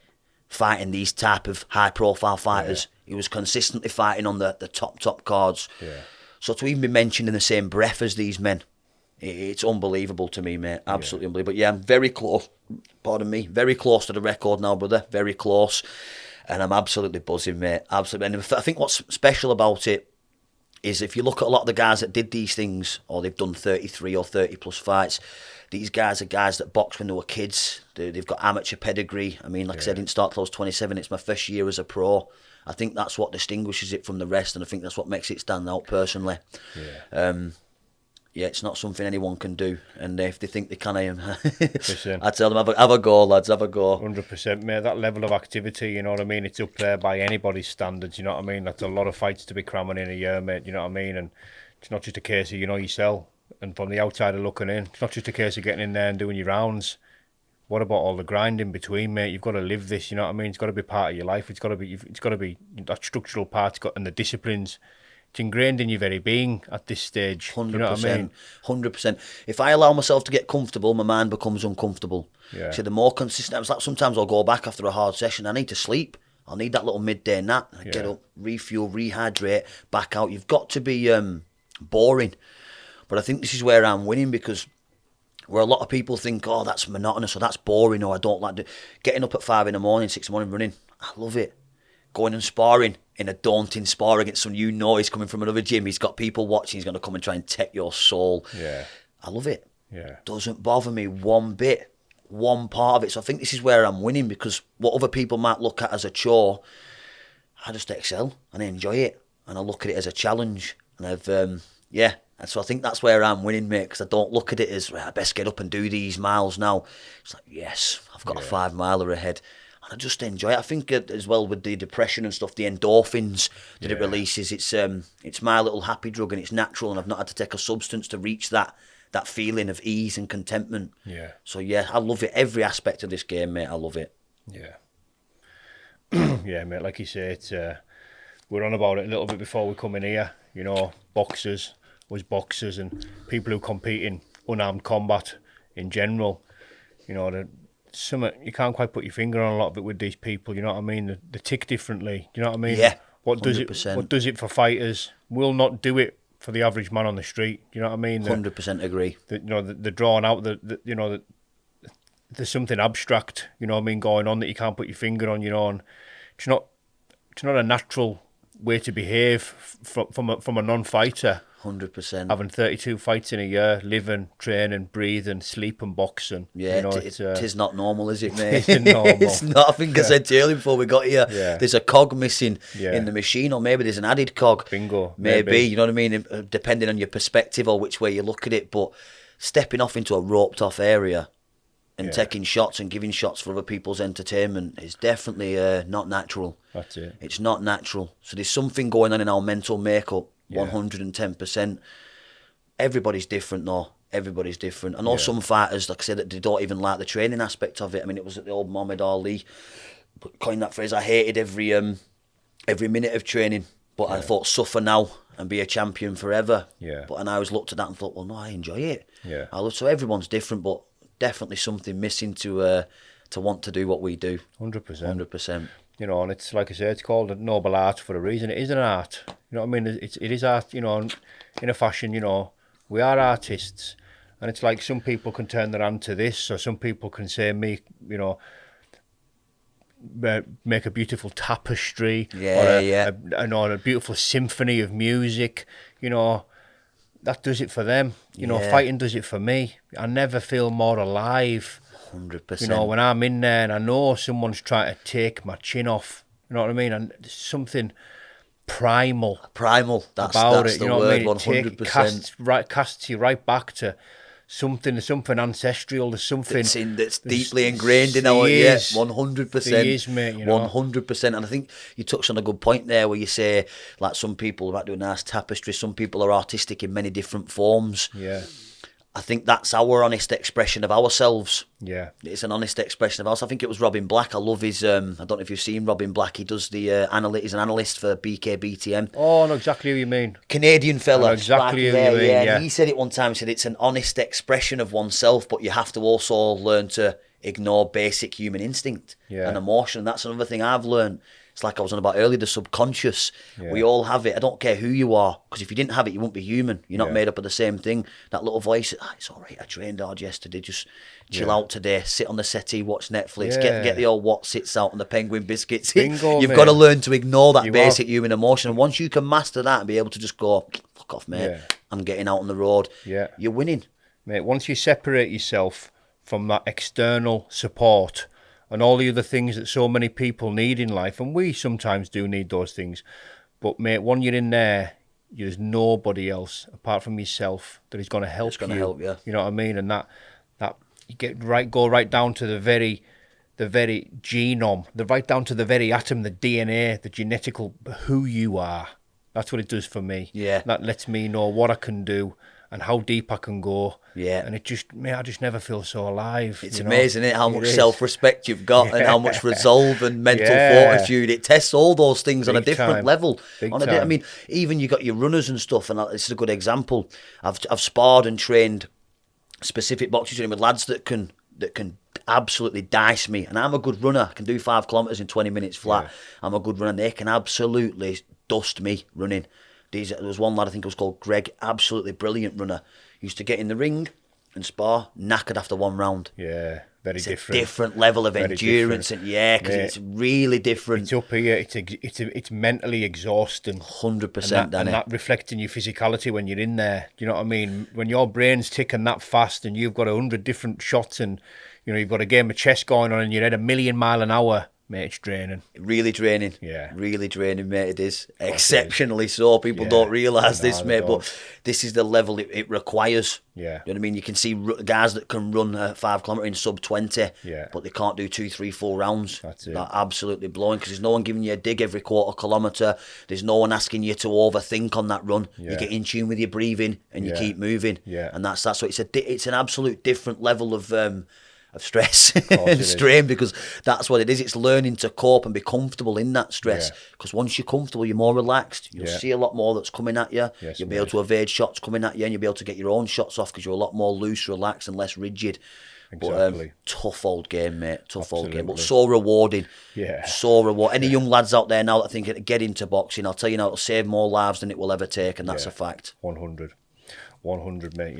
fighting these type of high-profile fighters. He was consistently fighting on the top cards. So to even be mentioned in the same breath as these men, it's unbelievable to me, mate. Absolutely unbelievable. But I'm very close. Pardon me. Very close to the record now, brother. Very close. And I'm absolutely buzzing, mate. Absolutely. And I think what's special about it is if you look at a lot of the guys that did these things, or they've done 33 or 30 plus fights, these guys are guys that boxed when they were kids. They've got amateur pedigree. I mean, like I said, I didn't start till I was 27. It's my first year as a pro. I think that's what distinguishes it from the rest, and I think that's what makes it stand out personally. It's not something anyone can do, and if they think they can, I tell them, have a go, lads, have a go. 100%, mate. That level of activity, you know what I mean? It's up there by anybody's standards, you know what I mean? That's a lot of fights to be cramming in a year, mate, you know what I mean? And it's not just a case of, you sell, and from the outsider looking in, it's not just a case of getting in there and doing your rounds. What about all the grind in between, mate? You've got to live this, you know what I mean? It's got to be part of your life. It's got to be that structural part, and the disciplines. It's ingrained in your very being at this stage. 100%. You know what I mean? 100%. If I allow myself to get comfortable, my mind becomes uncomfortable. So the more consistent, it's like sometimes I'll go back after a hard session. I need to sleep. I'll need that little midday nap. I get up, refuel, rehydrate, back out. You've got to be boring. But I think this is where I'm winning, because where a lot of people think, oh, that's monotonous or that's boring or I don't like getting up at 5 in the morning, 6 in the morning running. I love it. Going and sparring in a daunting spar against some new noise coming from another gym. He's got people watching. He's going to come and try and take your soul. Yeah. I love it. Yeah. Doesn't bother me one bit, one part of it. So I think this is where I'm winning, because what other people might look at as a chore, I just excel and I enjoy it. And I look at it as a challenge. And And so I think that's where I'm winning, mate, because I don't look at it as, right, I best get up and do these miles now. It's like, yes, I've got a 5 miler ahead. And I just enjoy it. I think as well with the depression and stuff, the endorphins that it releases, it's my little happy drug, and it's natural, and I've not had to take a substance to reach that feeling of ease and contentment. Yeah. So, yeah, I love it. Every aspect of this game, mate, I love it. Yeah. Yeah, mate, like you say, it's we're on about it a little bit before we come in here. You know, boxers and people who compete in unarmed combat in general. You know, you can't quite put your finger on a lot of it with these people. You know what I mean? They tick differently. You know what I mean? Yeah. What 100%. does it for fighters will not do it for the average man on the street. You know what I mean? 100% agree. They're drawn out. There's something abstract. You know what I mean, going on that you can't put your finger on. You know, and it's not a natural way to behave from a non-fighter. 100%. Having 32 fights in a year, living, training, breathing, sleeping, boxing. Yeah, you know, it is not normal, is it, mate? It isn't normal. It's not. I think I said to you earlier before we got here, Yeah. there's a cog missing Yeah. in the machine, or maybe there's an added cog. Bingo. Maybe, you know what I mean? Depending on your perspective or which way you look at it. But stepping off into a roped off area and taking shots and giving shots for other people's entertainment is definitely not natural. That's it. It's not natural. So there's something going on in our mental makeup. 110%. Everybody's different though. Everybody's different. I know some fighters, like I said, that they don't even like the training aspect of it. I mean, it was at the old Muhammad Ali coined that phrase. I hated every minute of training, but I thought suffer now and be a champion forever. Yeah. But and I always looked at that and thought, well, no, I enjoy it. Yeah. So everyone's different, but definitely something missing to want to do what we do. 100%. 100%. You know, and it's like I say, it's called a noble art for a reason. It is an art. You know what I mean? It is art. You know, and in a fashion. You know, we are artists, and it's like some people can turn their hand to this, or some people can say, make a beautiful tapestry, or a beautiful symphony of music. You know, that does it for them. You know, fighting does it for me. I never feel more alive. 100%. You know, when I'm in there and I know someone's trying to take my chin off, you know what I mean? And there's something primal That's about that's it. the You know word. what I mean? 100%. Casts you right back to something ancestral. There's something that's deeply ingrained in our 100%. There is, mate. You know? 100%. And I think you touched on a good point there, where you say, like, some people might do a nice tapestry. Some people are artistic in many different forms. Yeah. I think that's our honest expression of ourselves. Yeah. It's an honest expression of us. I think it was Robin Black. I love his, I don't know if you've seen Robin Black. He does the, he's an analyst for BKBTM. Oh, I know exactly who you mean. Canadian fella. I know exactly who you mean, yeah. And he said it one time, he said it's an honest expression of oneself, but you have to also learn to ignore basic human instinct and emotion. And that's another thing I've learned. It's like I was on about earlier, the subconscious. Yeah. We all have it. I don't care who you are, because if you didn't have it, you wouldn't be human. You're not made up of the same thing. That little voice, it's all right, I trained hard yesterday, just chill out today, sit on the settee, watch Netflix, get the old what sits out on the penguin biscuits. Bingo, You've got to learn to ignore that basic human emotion. And once you can master that and be able to just go, fuck off, mate, I'm getting out on the road, you're winning. Mate, once you separate yourself from that external support and all the other things that so many people need in life, and we sometimes do need those things, but mate, when you're in there, there's nobody else apart from yourself that is going to help you. It's going to help you. You know what I mean? And that you go right down to the very genome, right down to the very atom, the DNA, the genetical, who you are. That's what it does for me. Yeah. That lets me know what I can do and how deep I can go. Yeah. And I just never feel so alive. It's amazing, isn't it, how much self-respect you've got and how much resolve and mental fortitude. It tests all those things on a different level. I mean, even you got your runners and stuff, and this is a good example. I've sparred and trained specific boxing training with lads that can absolutely dice me, and I'm a good runner. I can do 5 kilometres in 20 minutes flat. I'm a good runner. They can absolutely dust me running. There was one lad, I think it was called Greg, absolutely brilliant runner. Used to get in the ring and spar, knackered after one round. Yeah, very It's different. a different level of endurance, and because it's really different. It's up here. It's mentally exhausting. 100%, Danny. And that reflects in your physicality when you're in there. Do you know what I mean? When your brain's ticking that fast, and you've got 100 different shots, and you've got a game of chess going on, and you're at 1,000,000 miles an hour. Mate, it's draining. Really draining. Yeah. Really draining, mate. It is. Exceptionally so. People don't realise this, mate, but this is the level it requires. Yeah. You know what I mean? You can see guys that can run a 5 kilometre in sub 20, but they can't do 2, 3, 4 rounds. That's it. They're absolutely blowing because there's no one giving you a dig every quarter kilometre. There's no one asking you to overthink on that run. Yeah. You get in tune with your breathing and you keep moving. Yeah. And that's so it's an absolute different level of stress and strain, because that's what it is. It's learning to cope and be comfortable in that stress, because once you're comfortable, you're more relaxed. You'll see a lot more that's coming at you. Yes, you'll be able to evade shots coming at you, and you'll be able to get your own shots off because you're a lot more loose, relaxed and less rigid. Exactly. But tough old game, mate. Old game, but Absolutely. so rewarding. Yeah. So rewarding. Any young lads out there now that think get into boxing, I'll tell you now, it'll save more lives than it will ever take, and that's a fact. 100, mate.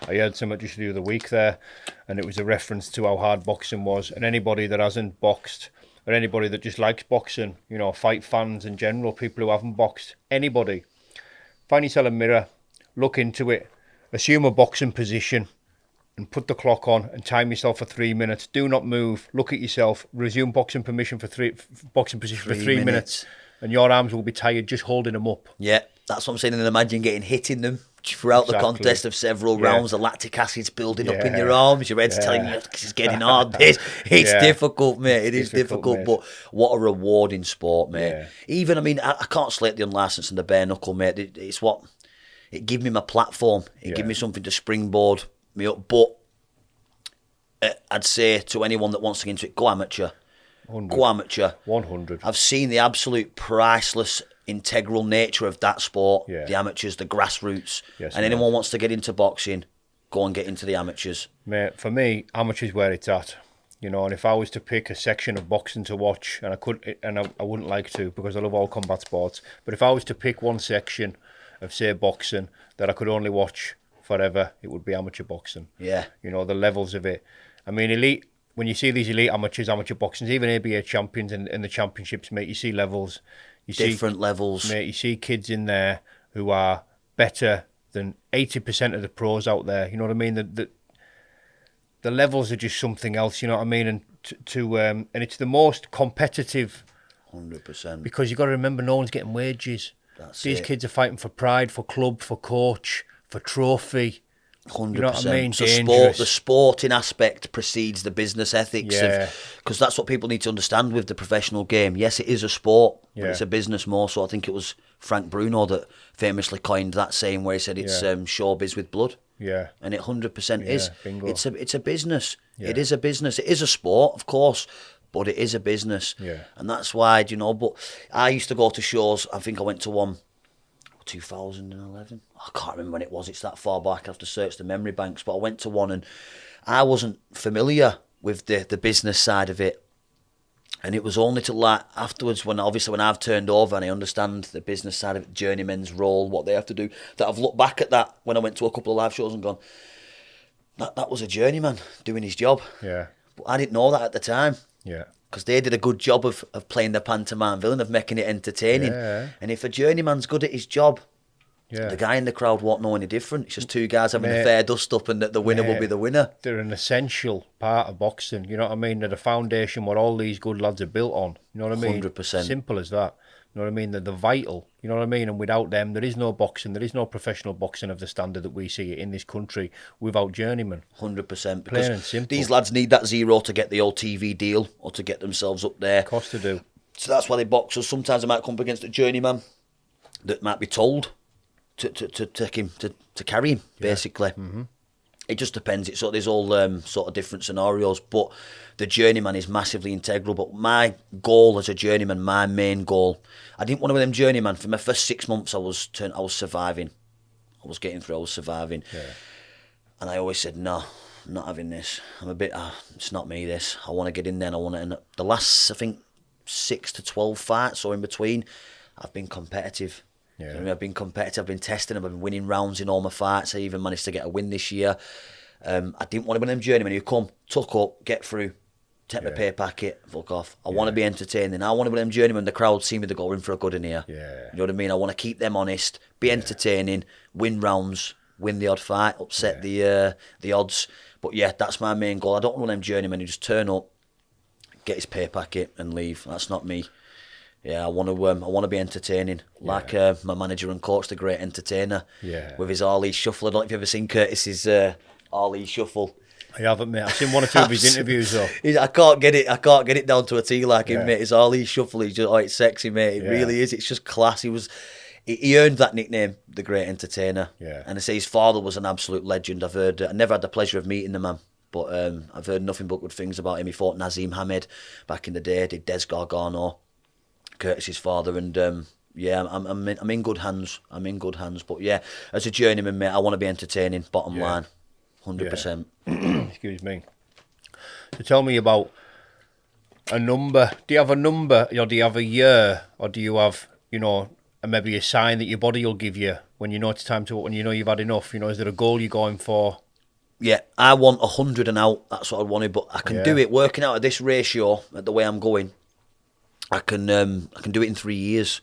I heard something just the other week there, and it was a reference to how hard boxing was. And anybody that hasn't boxed, or anybody that just likes boxing, fight fans in general, people who haven't boxed, anybody, find yourself a mirror, look into it, assume a boxing position, and put the clock on and time yourself for 3 minutes. Do not move. Look at yourself. Resume boxing position for 3 minutes, and your arms will be tired just holding them up. Yeah, that's what I'm saying. And imagine getting hit in them throughout the contest of several rounds. The lactic acid's building up in your arms. Your head's telling you it's getting hard. It's difficult, mate. It is difficult, mate. But what a rewarding sport, mate. Yeah. Even, I can't slate the unlicensed and the bare knuckle, mate. It's what it gives me my platform. It gives me something to springboard me up. But I'd say to anyone that wants to get into it, go amateur. 100. Go amateur. 100. I've seen the absolute priceless, integral nature of that sport, the amateurs, the grassroots. Yes, and anyone wants to get into boxing, go and get into the amateurs. Mate, for me, amateurs where it's at. And if I was to pick a section of boxing to watch, and I wouldn't like to because I love all combat sports, but if I was to pick one section of, say, boxing that I could only watch forever, it would be amateur boxing. Yeah. The levels of it. Elite, when you see these elite amateurs, amateur boxing, even ABA champions in the championships, mate, you see levels. Different levels. Mate, you see kids in there who are better than 80% of the pros out there. You know what I mean? The levels are just something else, you know what I mean? And and it's the most competitive. 100%. Because you've got to remember, no one's getting wages. These kids are fighting for pride, for club, for coach, for trophy. 100%. You know what I mean? So the sporting aspect precedes the business ethics, because that's what people need to understand with the professional game. Yes, it is a sport, but it's a business more. So I think it was Frank Bruno that famously coined that saying, where he said it's showbiz with blood. Yeah, and it 100% is. Bingo. It's a business. Yeah. It is a business. It is a sport, of course, but it is a business. Yeah, and that's why But I used to go to shows. I think I went to one. 2011. I can't remember when it was. It's that far back. I have to search the memory banks. But I went to one and I wasn't familiar with the business side of it. And it was only to afterwards, when I've turned over and I understand the business side of it, journeyman's role, what they have to do, that I've looked back at that when I went to a couple of live shows and gone, that was a journeyman doing his job. Yeah. But I didn't know that at the time. Yeah. Because they did a good job of playing the pantomime villain, of making it entertaining. Yeah. And if a journeyman's good at his job, Yeah. The guy in the crowd won't know any different. It's just two guys having a fair dust up, and that the winner will be the winner. They're an essential part of boxing. You know what I mean? They're the foundation what all these good lads are built on. You know what I mean? 100%. Simple as that. You know what I mean? They're vital. You know what I mean? And without them, there is no boxing. There is no professional boxing of the standard that we see it in this country without journeymen. 100%. Plain and simple. These lads need that zero to get the old TV deal or to get themselves up there. Of course they do. So that's why they box us. Sometimes they might come up against a journeyman that might be told to take him, to carry him, basically. Mm-hmm. It just depends. There's all sort of different scenarios, but the journeyman is massively integral. But my goal as a journeyman, my main goal, I didn't want to be them journeyman. For my first 6 months, I was surviving. I was getting through. I was surviving, and I always said, no, I'm not having this. I'm a bit. It's not me. This. I want to get in there. And I want to. And the last, I think, 6 to 12 fights or in between, I've been competitive. You know what I mean? I've been competitive, I've been testing, I've been winning rounds in all my fights. I even managed to get a win this year. I didn't want to be them journeymen who come, tuck up, get through, take my pay packet, fuck off. I want to be entertaining. I want to be them journeymen, the crowd see me, they go in for a good in here. Yeah. You know what I mean? I want to keep them honest, be entertaining, win rounds, win the odd fight, upset the odds. But yeah, that's my main goal. I don't want them journeymen who just turn up, get his pay packet and leave. That's not me. Yeah, I want to be entertaining. Like my manager and coach, the great entertainer. Yeah. With his Arlie shuffle. I don't know if you've ever seen Curtis's Arlie shuffle. I haven't, mate. I've seen one or two of his interviews though. I can't get it down to a T like him, mate. His Arlie shuffle, he's just it's sexy, mate. It really is. It's just class. He earned that nickname, the great entertainer. Yeah. And I say his father was an absolute legend. I've heard. I never had the pleasure of meeting the man, but I've heard nothing but good things about him. He fought Nazim Hamed back in the day. Did Des Gargano, Curtis's father, and I'm in good hands. I'm in good hands. But yeah, as a journeyman, mate, I want to be entertaining. Bottom line, 100%. Excuse me. So tell me about a number. Do you have a number, or do you have a year, or do you have, maybe a sign that your body will give you when you know it's time to, when you know you've had enough? Is there a goal you're going for? Yeah, I want 100 and out. That's what I wanted, but I can do it working out at this ratio, at the way I'm going. I can do it in 3 years,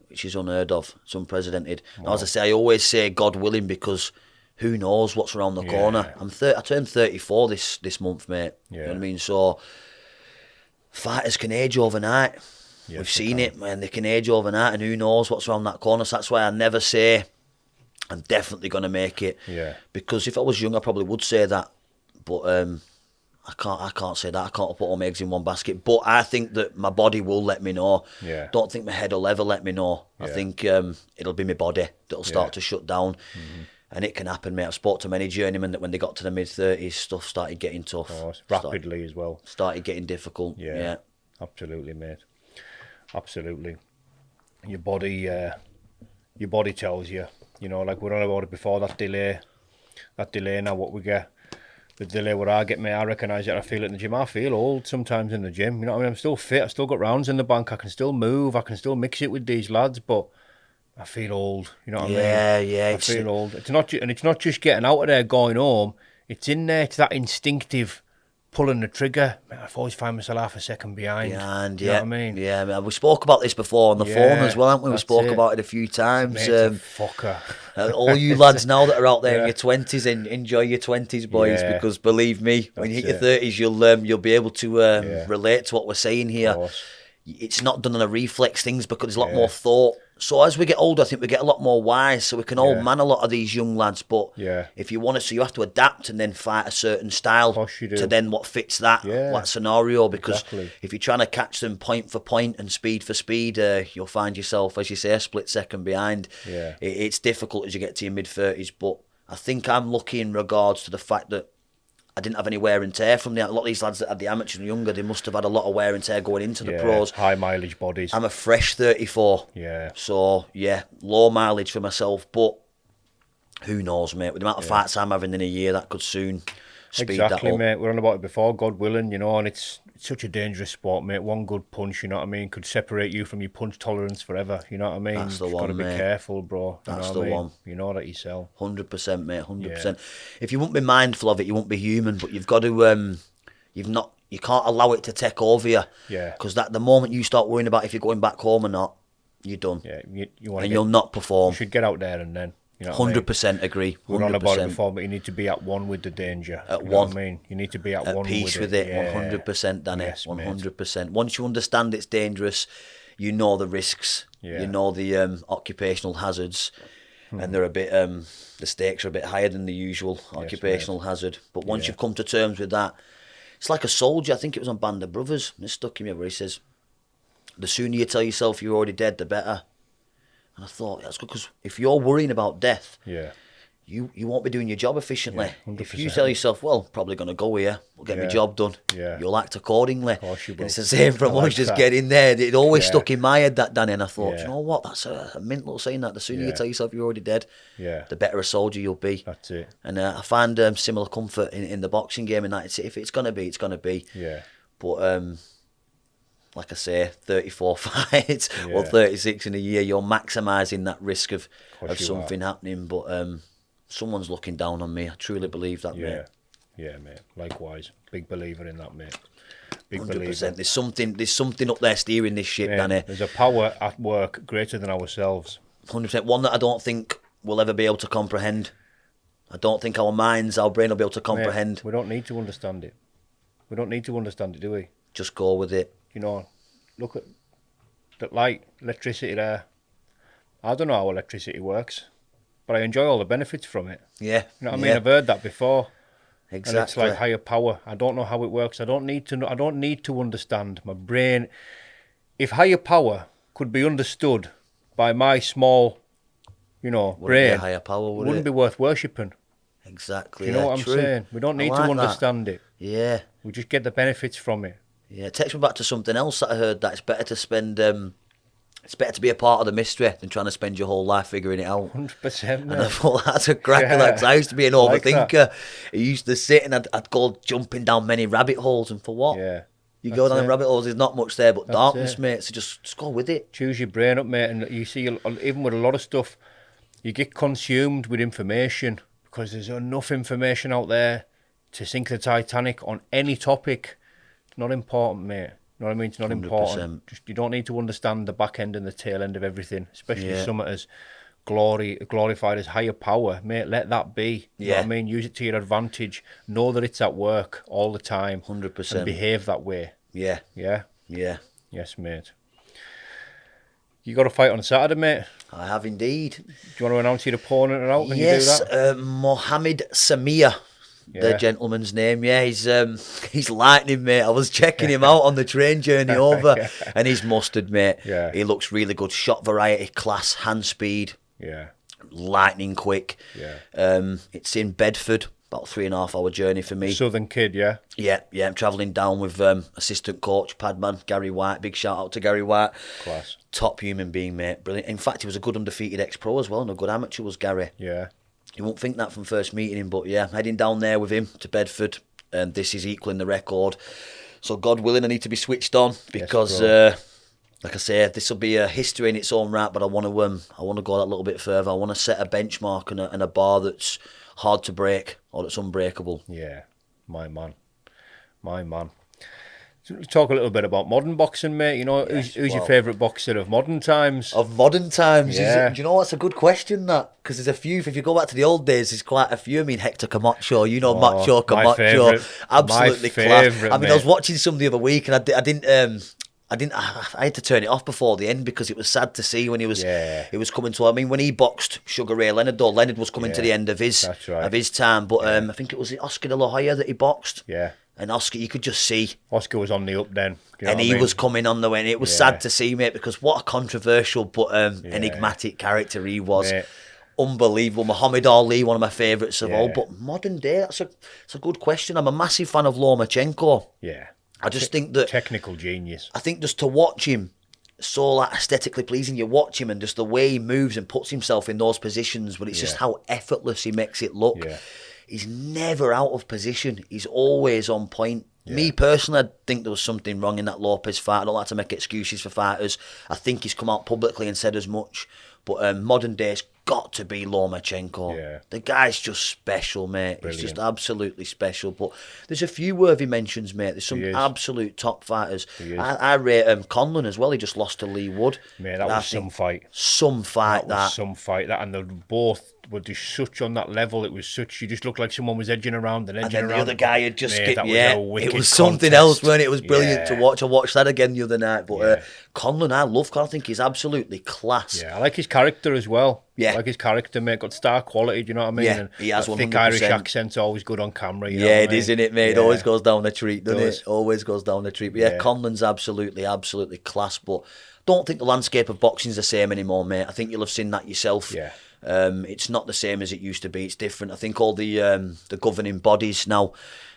which is unheard of. It's unprecedented. Wow. Now, as I say, I always say God willing, because who knows what's around the corner. I turned 34 this month, mate. You know what I mean? So fighters can age overnight. Yes, we've seen it, man. They can age overnight, and who knows what's around that corner. So that's why I never say I'm definitely going to make it. Yeah. Because if I was young, I probably would say that. But I can't say that. I can't put all my eggs in one basket. But I think that my body will let me know. Yeah. Don't think my head will ever let me know. Yeah. I think it'll be my body that'll start to shut down. Mm-hmm. And it can happen, mate. I've spoke to many journeymen that when they got to the mid-30s, stuff started getting tough. Rapidly as well. Started getting difficult. Yeah. Absolutely, mate. Absolutely. Your body tells you. Like we're on about it before, that delay now, what we get. The delay where I get, mate, I recognise it. I feel it in the gym. I feel old sometimes in the gym. You know what I mean? I'm still fit. I've still got rounds in the bank. I can still move. I can still mix it with these lads, but I feel old. You know what I mean? Yeah. I feel old. It's not just getting out of there, going home. It's in there. It's that instinctive pulling the trigger. Man, I always find myself half a second behind. You know what I mean? Yeah, we spoke about this before on the phone as well, haven't we? We spoke about it a few times. Mate, fucker. All you lads now that are out there in your 20s, enjoy your 20s, boys, because believe me, when you hit your 30s, you'll be able to relate to what we're saying here. It's not done on a reflex things, because there's a lot more thought. So as we get older, I think we get a lot more wise, so we can old man a lot of these young lads. But if you want to, so you have to adapt and then fight a certain style to then what fits that scenario. Because if you're trying to catch them point for point and speed for speed, you'll find yourself, as you say, a split second behind. It's difficult as you get to your mid-30s. But I think I'm lucky in regards to the fact that I didn't have any wear and tear from a lot of these lads that had the amateurs and younger. They must have had a lot of wear and tear going into the pros. High mileage bodies. I'm a fresh 34. So low mileage for myself, but who knows, mate? With the amount of fights I'm having in a year, that could soon speed that up. Exactly, mate. We're on about it before, God willing, and it's such a dangerous sport, mate. One good punch, you know what I mean, could separate you from your punch tolerance forever. You know what I mean? That's the one, got to be careful, bro. That's the one. You know that yourself. 100%, mate. 100%. If you won't be mindful of it, you won't be human. But you've got to. You can't allow it to take over you. Yeah. Because the moment you start worrying about if you're going back home or not, you're done. Yeah. You'll not perform. You should get out there and then. 100% agree. 100%. We're on about it before, but you need to be at one with the danger. At one. What I mean? You need to be at one peace with it. 100%, Danny. Yes, 100%. Mate. Once you understand it's dangerous, you know the risks. You know the occupational hazards, and they're a bit. The stakes are a bit higher than the usual occupational hazard. But once you've come to terms with that, it's like a soldier. I think it was on Band of Brothers. And it stuck in me where he says, "The sooner you tell yourself you're already dead, the better." And I thought, that's good, because if you're worrying about death, you won't be doing your job efficiently. If you tell yourself, well, probably going to go here, we'll get my job done, you'll act accordingly. Of course you will. And it's the same from us, just get in there. It always stuck in my head, that, Danny, and I thought, you know what, that's a mint little saying that. The sooner you tell yourself you're already dead, the better a soldier you'll be. That's it. And I find similar comfort in the boxing game, and that if it's going to be, it's going to be. Yeah. But like I say, 34 fights or 36 in a year, you're maximising that risk of something happening. But someone's looking down on me. I truly believe that, mate. Yeah, mate. Likewise. Big believer in that, mate. Big 100%. believer. There's something up there steering this ship, Danny. There's a power at work greater than ourselves. 100%. One that I don't think we'll ever be able to comprehend. I don't think our brain will be able to comprehend. Mate, we don't need to understand it. We don't need to understand it, do we? Just go with it. You know, look at that light, electricity there. I don't know how electricity works, but I enjoy all the benefits from it. Yeah. You know what I mean? I've heard that before. Exactly. And it's like higher power. I don't know how it works. I don't need to know. I don't need to understand. My brain. If higher power could be understood by my small, brain, Be a higher power, it wouldn't be worth worshipping. Exactly. Do you know what I'm saying? We don't need to understand it. Yeah. We just get the benefits from it. Yeah. It takes me back to something else that I heard, that it's better to spend. It's better to be a part of the mystery than trying to spend your whole life figuring it out. 100%. And I thought that's a cracker. Because I used to be an overthinker. I used to sit and I'd go jumping down many rabbit holes, and for what? Yeah. You go down rabbit holes, there's not much there but darkness, mate. So just go with it. Choose your brain up, mate. And you see, even with a lot of stuff, you get consumed with information because there's enough information out there to sink the Titanic on any topic. It's not important, mate. You know what I mean? It's not 100%. Important. Just, you don't need to understand the back end and the tail end of everything, especially something as glorified as higher power, mate. Let that be. You know what I mean? Use it to your advantage. Know that it's at work all the time. 100%. And behave that way. Yeah. Yeah? Yeah. Yes, mate. You got a fight on Saturday, mate? I have indeed. Do you want to announce your opponent or out? Can yes, you do that? Mohammed Samir. The gentleman's name, he's lightning, mate. I was checking him out on the train journey over, and he's mustard, mate. Yeah. He looks really good. Shot variety, class, hand speed, lightning quick. Yeah. It's in Bedford, about 3.5 hour journey for me. Southern kid, yeah. Yeah. I'm travelling down with assistant coach, Padman, Gary White. Big shout out to Gary White. Class. Top human being, mate. Brilliant. In fact, he was a good undefeated ex-pro as well, and a good amateur was Gary. Yeah. You won't think that from first meeting him, but yeah, heading down there with him to Bedford, and this is equaling the record. So God willing, I need to be switched on because, like I say, this will be a history in its own right. But I want to go that little bit further. I want to set a benchmark and a bar that's hard to break or that's unbreakable. Yeah, my man. Talk a little bit about modern boxing, mate. You know, who's your favourite boxer of modern times? Of modern times? Yeah. Do you know what's a good question, that? Because there's a few. If you go back to the old days, there's quite a few. I mean, Hector Camacho, Macho Camacho. Absolutely class. I mean, I was watching some the other week and I had to turn it off before the end because it was sad to see when it was coming to. I mean, when he boxed Sugar Ray Leonard, though, Leonard was coming to the end of his time. But I think it was Oscar De La Hoya that he boxed. Yeah. And Oscar, you could just see. Oscar was on the up then. And he was coming on the way. And it was sad to see, mate, because what a controversial but enigmatic character he was. Mate. Unbelievable. Muhammad Ali, one of my favourites of all. But modern day, that's a good question. I'm a massive fan of Lomachenko. Yeah. I just think that... Technical genius. I think just to watch him, so like aesthetically pleasing, you watch him and just the way he moves and puts himself in those positions, but it's just how effortless he makes it look. Yeah. He's never out of position. He's always on point. Yeah. Me personally, I think there was something wrong in that Lopez fight. I don't like to make excuses for fighters. I think he's come out publicly and said as much. But modern day, it's got to be Lomachenko. Yeah. The guy's just special, mate. Brilliant. He's just absolutely special. But there's a few worthy mentions, mate. There's some absolute top fighters. I rate Conlon as well. He just lost to Lee Wood. Mate, that was some fight. Some fight, that. Some fight, that. And they both were just such on that level. It was such, you just looked like someone was edging around and edging around. And then the other guy had just, it was something else, weren't it? It was brilliant to watch. I watched that again the other night. But Conlon, I love Conlon. I think he's absolutely class. Yeah, I like his character as well. Yeah. I like his character, mate. Got star quality, do you know what I mean? Yeah, and he has 100%. Thick Irish accent's always good on camera. You know it what I is, isn't it, mate? It always goes down a treat, doesn't it? Always goes down a treat. But Conlon's absolutely class. But don't think the landscape of boxing's the same anymore, mate. I think you'll have seen that yourself. Yeah. It's not the same as it used to be. It's different. I think all the governing bodies now,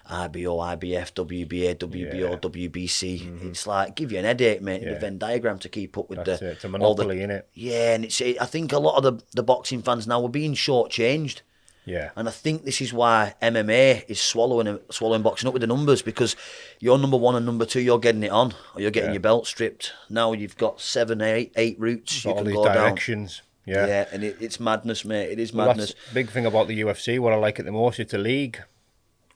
IBO, IBF, WBA, WBO, WBC. It's like give you an headache, mate. The Venn diagram to keep up with. It's a monopoly, innit? Yeah, and I think a lot of the boxing fans now are being shortchanged. Yeah. And I think this is why MMA is swallowing boxing up with the numbers, because you're number 1 and number 2, you're getting it on, or you're getting your belt stripped. Now you've got 7, 8 routes you can go directions. down. Yeah, and it's madness, mate. It is Well, madness. that's the big thing about the UFC. What I like it the most, it's a league.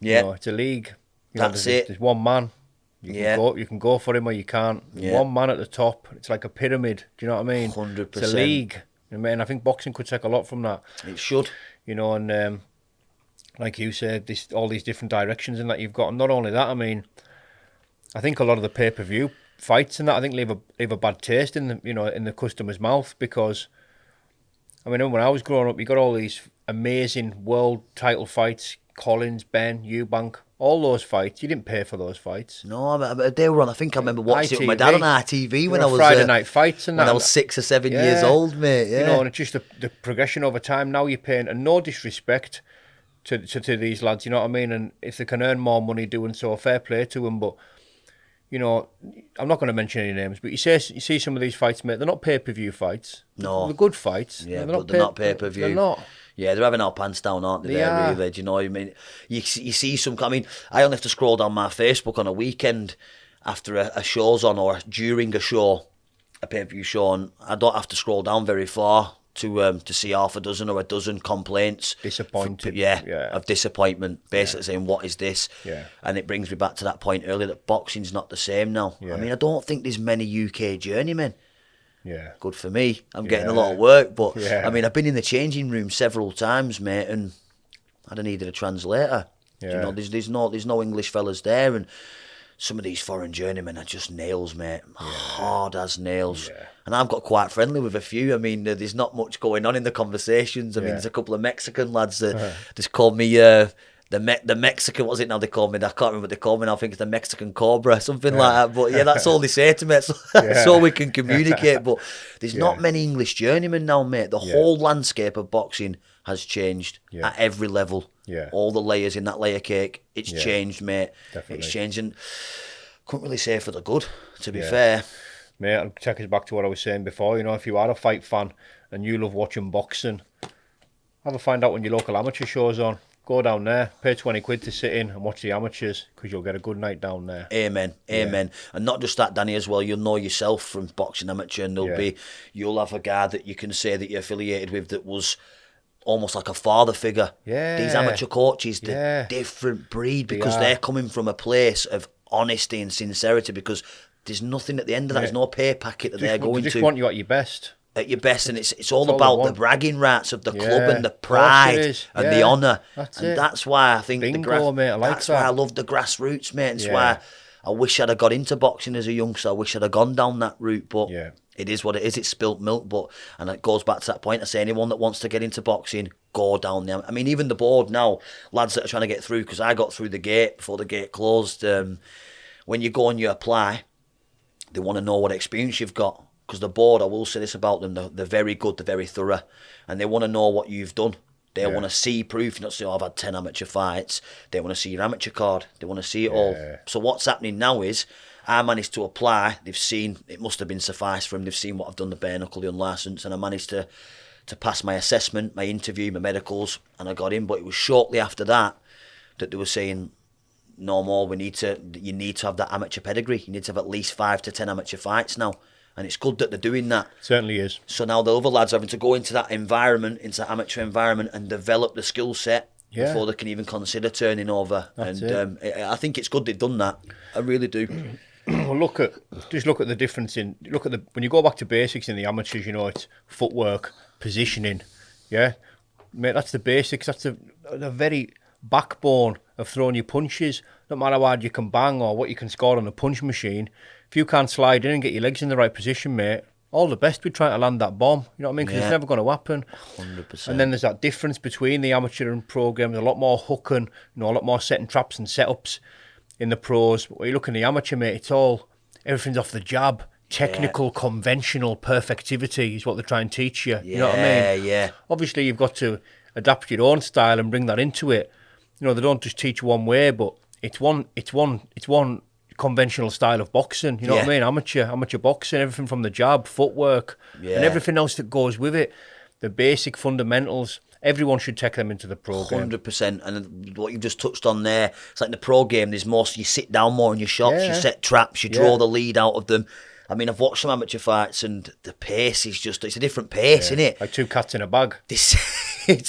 Yeah, You know, it's a league. That's it. There's one man. You can go for him or you can't. There's one man at the top. It's like a pyramid. Do you know what I mean? 100%. It's a league. I mean, I think boxing could take a lot from that. It should. You know, and like you said, all these different directions and that you've got. And not only that, I mean, I think a lot of the pay-per-view fights and that, I think leave a bad taste in the customer's mouth, because I mean, when I was growing up, you got all these amazing world title fights, Collins, Ben, Eubank, all those fights. You didn't pay for those fights. No, but they were on. I think I remember watching it with my dad on ITV when I was Friday night fights and that. When I was 6 or 7 years old, mate. Yeah. You know, and it's just the progression over time. Now you're paying, and no disrespect to these lads, you know what I mean? And if they can earn more money doing so, fair play to them. But you know, I'm not going to mention any names, but you see some of these fights, mate. They're not pay-per-view fights. No, they're good fights. Yeah, but they're not pay-per-view. They're not. Yeah, they're having our pants down, aren't they? Really, do you know what I mean? You see some. I mean, I only have to scroll down my Facebook on a weekend after a show's on, or during a show, a pay-per-view show, and I don't have to scroll down very far to see half a dozen or a dozen complaints. Disappointed. Of disappointment, basically saying, what is this? Yeah. And it brings me back to that point earlier that boxing's not the same now. Yeah. I mean, I don't think there's many UK journeymen. Yeah. Good for me. I'm getting a lot of work, but Yeah. I mean, I've been in the changing room several times, mate, and I don't needed a translator. Yeah. You know, there's no English fellas there, and some of these foreign journeymen are just nails, mate. Hard as nails. Yeah. And I've got quite friendly with a few. I mean, there's not much going on in the conversations. I mean, there's a couple of Mexican lads that just called me the Mexican, what's it now they call me? I can't remember what they call me now. I think it's the Mexican Cobra, something like that. But yeah, that's all they say to me. So that's all we can communicate. But there's not many English journeymen now, mate. The whole landscape of boxing has changed at every level. Yeah. All the layers in that layer cake, it's changed, mate. Definitely. It's changing. Couldn't really say for the good, to be fair. Mate, I'll take us back to what I was saying before. You know, if you are a fight fan and you love watching boxing, have a find out when your local amateur show's on. Go down there, pay 20 quid to sit in and watch the amateurs, because you'll get a good night down there. Amen. And not just that, Danny, as well, you'll know yourself from boxing amateur, and you'll have a guy that you can say that you're affiliated with that was almost like a father figure. Yeah. These amateur coaches, they're different breed, because they're coming from a place of honesty and sincerity, because there's nothing at the end of that. There's no pay packet that they're going They to. just want you at your best. At your best, and it's all about the bragging rights of the club and the pride and the honour. That's why I think Bingo, mate, I like that's that. why I love the grassroots, mate. It's why I wish I'd have got into boxing as a youngster. I wish I'd have gone down that route, but it is what it is. It's spilt milk, and it goes back to that point. I say anyone that wants to get into boxing, go down there. I mean, even the board now, lads that are trying to get through, because I got through the gate before the gate closed. When you go and you apply, they want to know what experience you've got. Because the board, I will say this about them, they're very good, they're very thorough, and they want to know what you've done. They want to see proof, not say, I've had 10 amateur fights. They want to see your amateur card. They want to see it all. So what's happening now is, I managed to apply. They've seen, it must have been suffice for them. They've seen what I've done, the bare knuckle, the unlicensed, and I managed to pass my assessment, my interview, my medicals, and I got in. But it was shortly after that they were saying, no more, you need to have that amateur pedigree. You need to have at least 5 to 10 amateur fights now. And it's good that they're doing that. Certainly is. So now the other lads are having to go into that environment, into that amateur environment, and develop the skill set before they can even consider turning over. I think it's good they've done that. I really do. Well, look at the difference when you go back to basics in the amateurs. You know, it's footwork, positioning. Yeah, mate, that's the basics. That's the very backbone of throwing your punches. No matter how hard you can bang or what you can score on the punch machine, if you can't slide in and get your legs in the right position, mate, all the best with trying to land that bomb. You know what I mean? Because it's never going to happen. 100%. And then there's that difference between the amateur and pro game. There's a lot more hooking, a lot more setting traps and setups in the pros. But when you look in the amateur, mate, everything's off the jab. Technical, conventional perfectivity is what they try and teach you. You know what I mean? Yeah. Obviously, you've got to adapt your own style and bring that into it. You know, they don't just teach one way, but it's one conventional style of boxing. You know what I mean? Amateur boxing, everything from the jab, footwork, and everything else that goes with it. The basic fundamentals, Everyone should take them into the pro game. 100%. And what you've just touched on there, it's like in the pro game, there's more, you sit down more in your shots, you set traps, you draw the lead out of them. I mean, I've watched some amateur fights and the pace is just, it's a different pace, isn't it? Like two cats in a bag. It's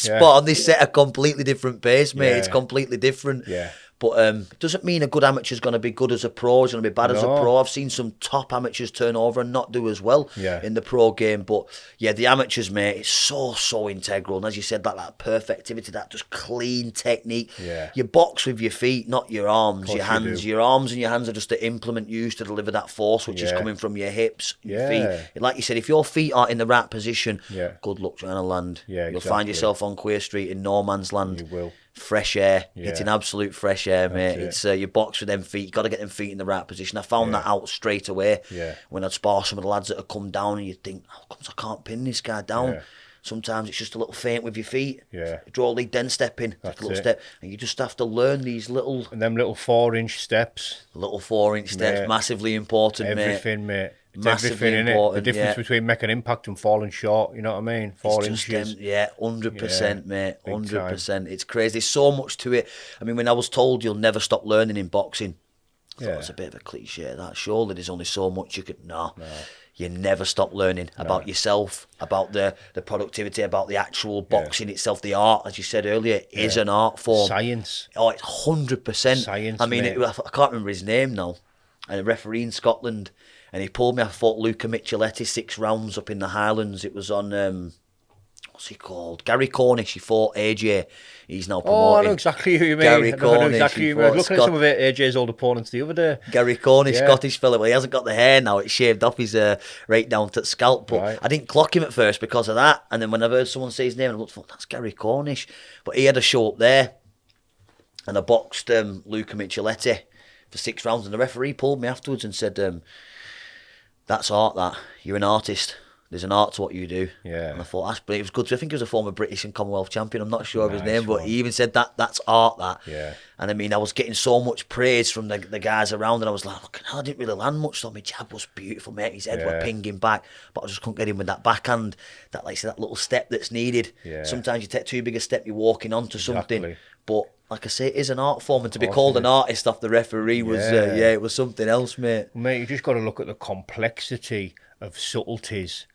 spot on. They set a completely different pace, mate. It's completely different. Yeah. But it doesn't mean a good amateur's going to be good as a pro, he's going to be bad as a pro. I've seen some top amateurs turn over and not do as well in the pro game. But yeah, the amateurs, mate, it's so integral. And as you said, that perfectivity, that just clean technique. Yeah. You box with your feet, not your arms, your hands. You your arms and your hands are just the implement used to deliver that force, which is coming from your hips, your feet. Like you said, if your feet aren't in the right position, good luck trying to land. You'll find yourself on Queer Street in no man's land. You will. Fresh air, hitting absolute fresh air, mate. It's you box with them feet. You got to get them feet in the right position. I found that out straight away when I'd spar some of the lads that had come down, and you'd think, how comes I can't pin this guy down? Sometimes it's just a little feint with your feet. Draw lead, then step in. That's a little step, and you just have to learn these little and them little 4-inch steps. Little 4-inch steps, massively important, everything, mate. It's massively everything, important. The difference between making impact and falling short, you know what I mean? 4 inches. 100%, mate. 100%. It's crazy. There's so much to it. I mean, when I was told you'll never stop learning in boxing, I thought it's a bit of a cliche, that. Surely there's only so much you could... No. You never stop learning about yourself, about the productivity, about the actual boxing itself. The art, as you said earlier, is an art form. Science. Oh, it's 100%. Science, I mean, I can't remember his name now. And a referee in Scotland... And he pulled me. I fought Luca Micheletti 6 rounds up in the Highlands. It was on, what's he called? Gary Cornish. He fought AJ. He's now promoting. Oh, I know exactly who you mean. Gary Cornish. I know exactly who you mean. I was looking at some of AJ's old opponents the other day. Gary Cornish, Scottish fella. Well, he hasn't got the hair now. It's shaved off his right down to the scalp. But I didn't clock him at first because of that. And then when I heard someone say his name, I looked, that's Gary Cornish. But he had a show up there. And I boxed Luca Micheletti for 6 rounds. And the referee pulled me afterwards and said... that's art, that. You're an artist. There's an art to what you do. Yeah. And I thought, that's brilliant. It was good. I think he was a former British and Commonwealth champion. I'm not sure of his name, but he even said that's art, that. Yeah. And I mean, I was getting so much praise from the guys around, and I was like, look, I didn't really land much, so my jab was beautiful, mate. His head were pinging back, but I just couldn't get him with that backhand, that, like I said, that little step that's needed. Yeah. Sometimes you take too big a step, you're walking onto something. But like I say, it is an art form, and to be called an artist off the referee was, it was something else, mate. Mate, you just got to look at the complexity of subtleties.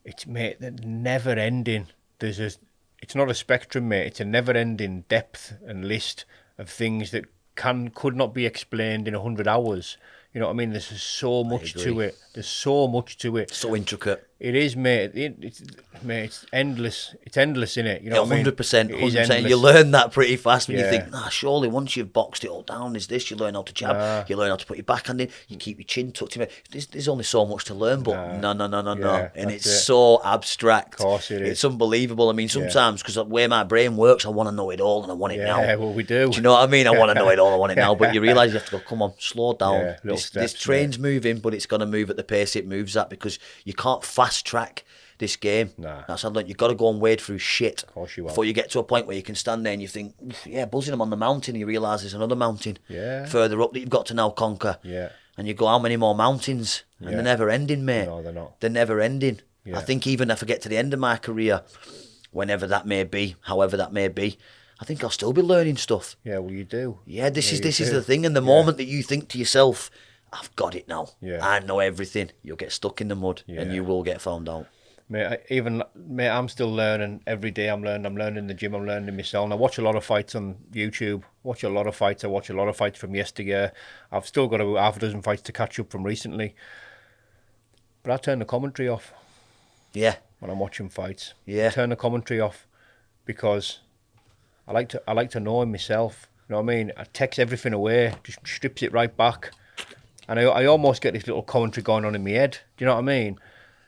It's, mate, never ending. It's not a spectrum, mate. It's a never ending depth and list of things that could not be explained in 100 hours. You know what I mean? There's so much to it. There's so much to it. So intricate. It is, mate. It's endless. It's endless, innit? You know what I mean? 100%. 100%. You learn that pretty fast when you think, surely once you've boxed it all down, is this? You learn how to jab. You learn how to put your backhand in. You keep your chin tucked in. There's only so much to learn, but no. And it's so abstract. Of course it is. It's unbelievable. I mean, sometimes, because the way my brain works, I want to know it all and I want it now. Yeah, well, we do. Do you know what I mean? I want to know it all. I want it now. But you realise you have to go, come on, slow down. This train's moving, but it's going to move at the pace it moves at, because you can't fast track this game. That's how I learned. You've got to go and wade through shit before you get to a point where you can stand there and you think, buzzing them on the mountain. You realise there's another mountain further up that you've got to now conquer. And you go, how many more mountains? And they're never ending, mate. No, they're not. They're never ending. I think even if I get to the end of my career, whenever that may be, however that may be, I think I'll still be learning stuff. Yeah, well, you do. Yeah, this is the thing. And the moment that you think to yourself, I've got it now. I know everything. You'll get stuck in the mud and you will get found out. Mate, I'm still learning every day. I'm learning in the gym. I'm learning myself. And I watch a lot of fights on YouTube. I watch a lot of fights from yesteryear. I've still got about half a dozen fights to catch up from recently. But I turn the commentary off. Yeah. When I'm watching fights. Yeah. I turn the commentary off because I like to know him myself. You know what I mean? I text everything away, just strips it right back. And I almost get this little commentary going on in my head. Do you know what I mean?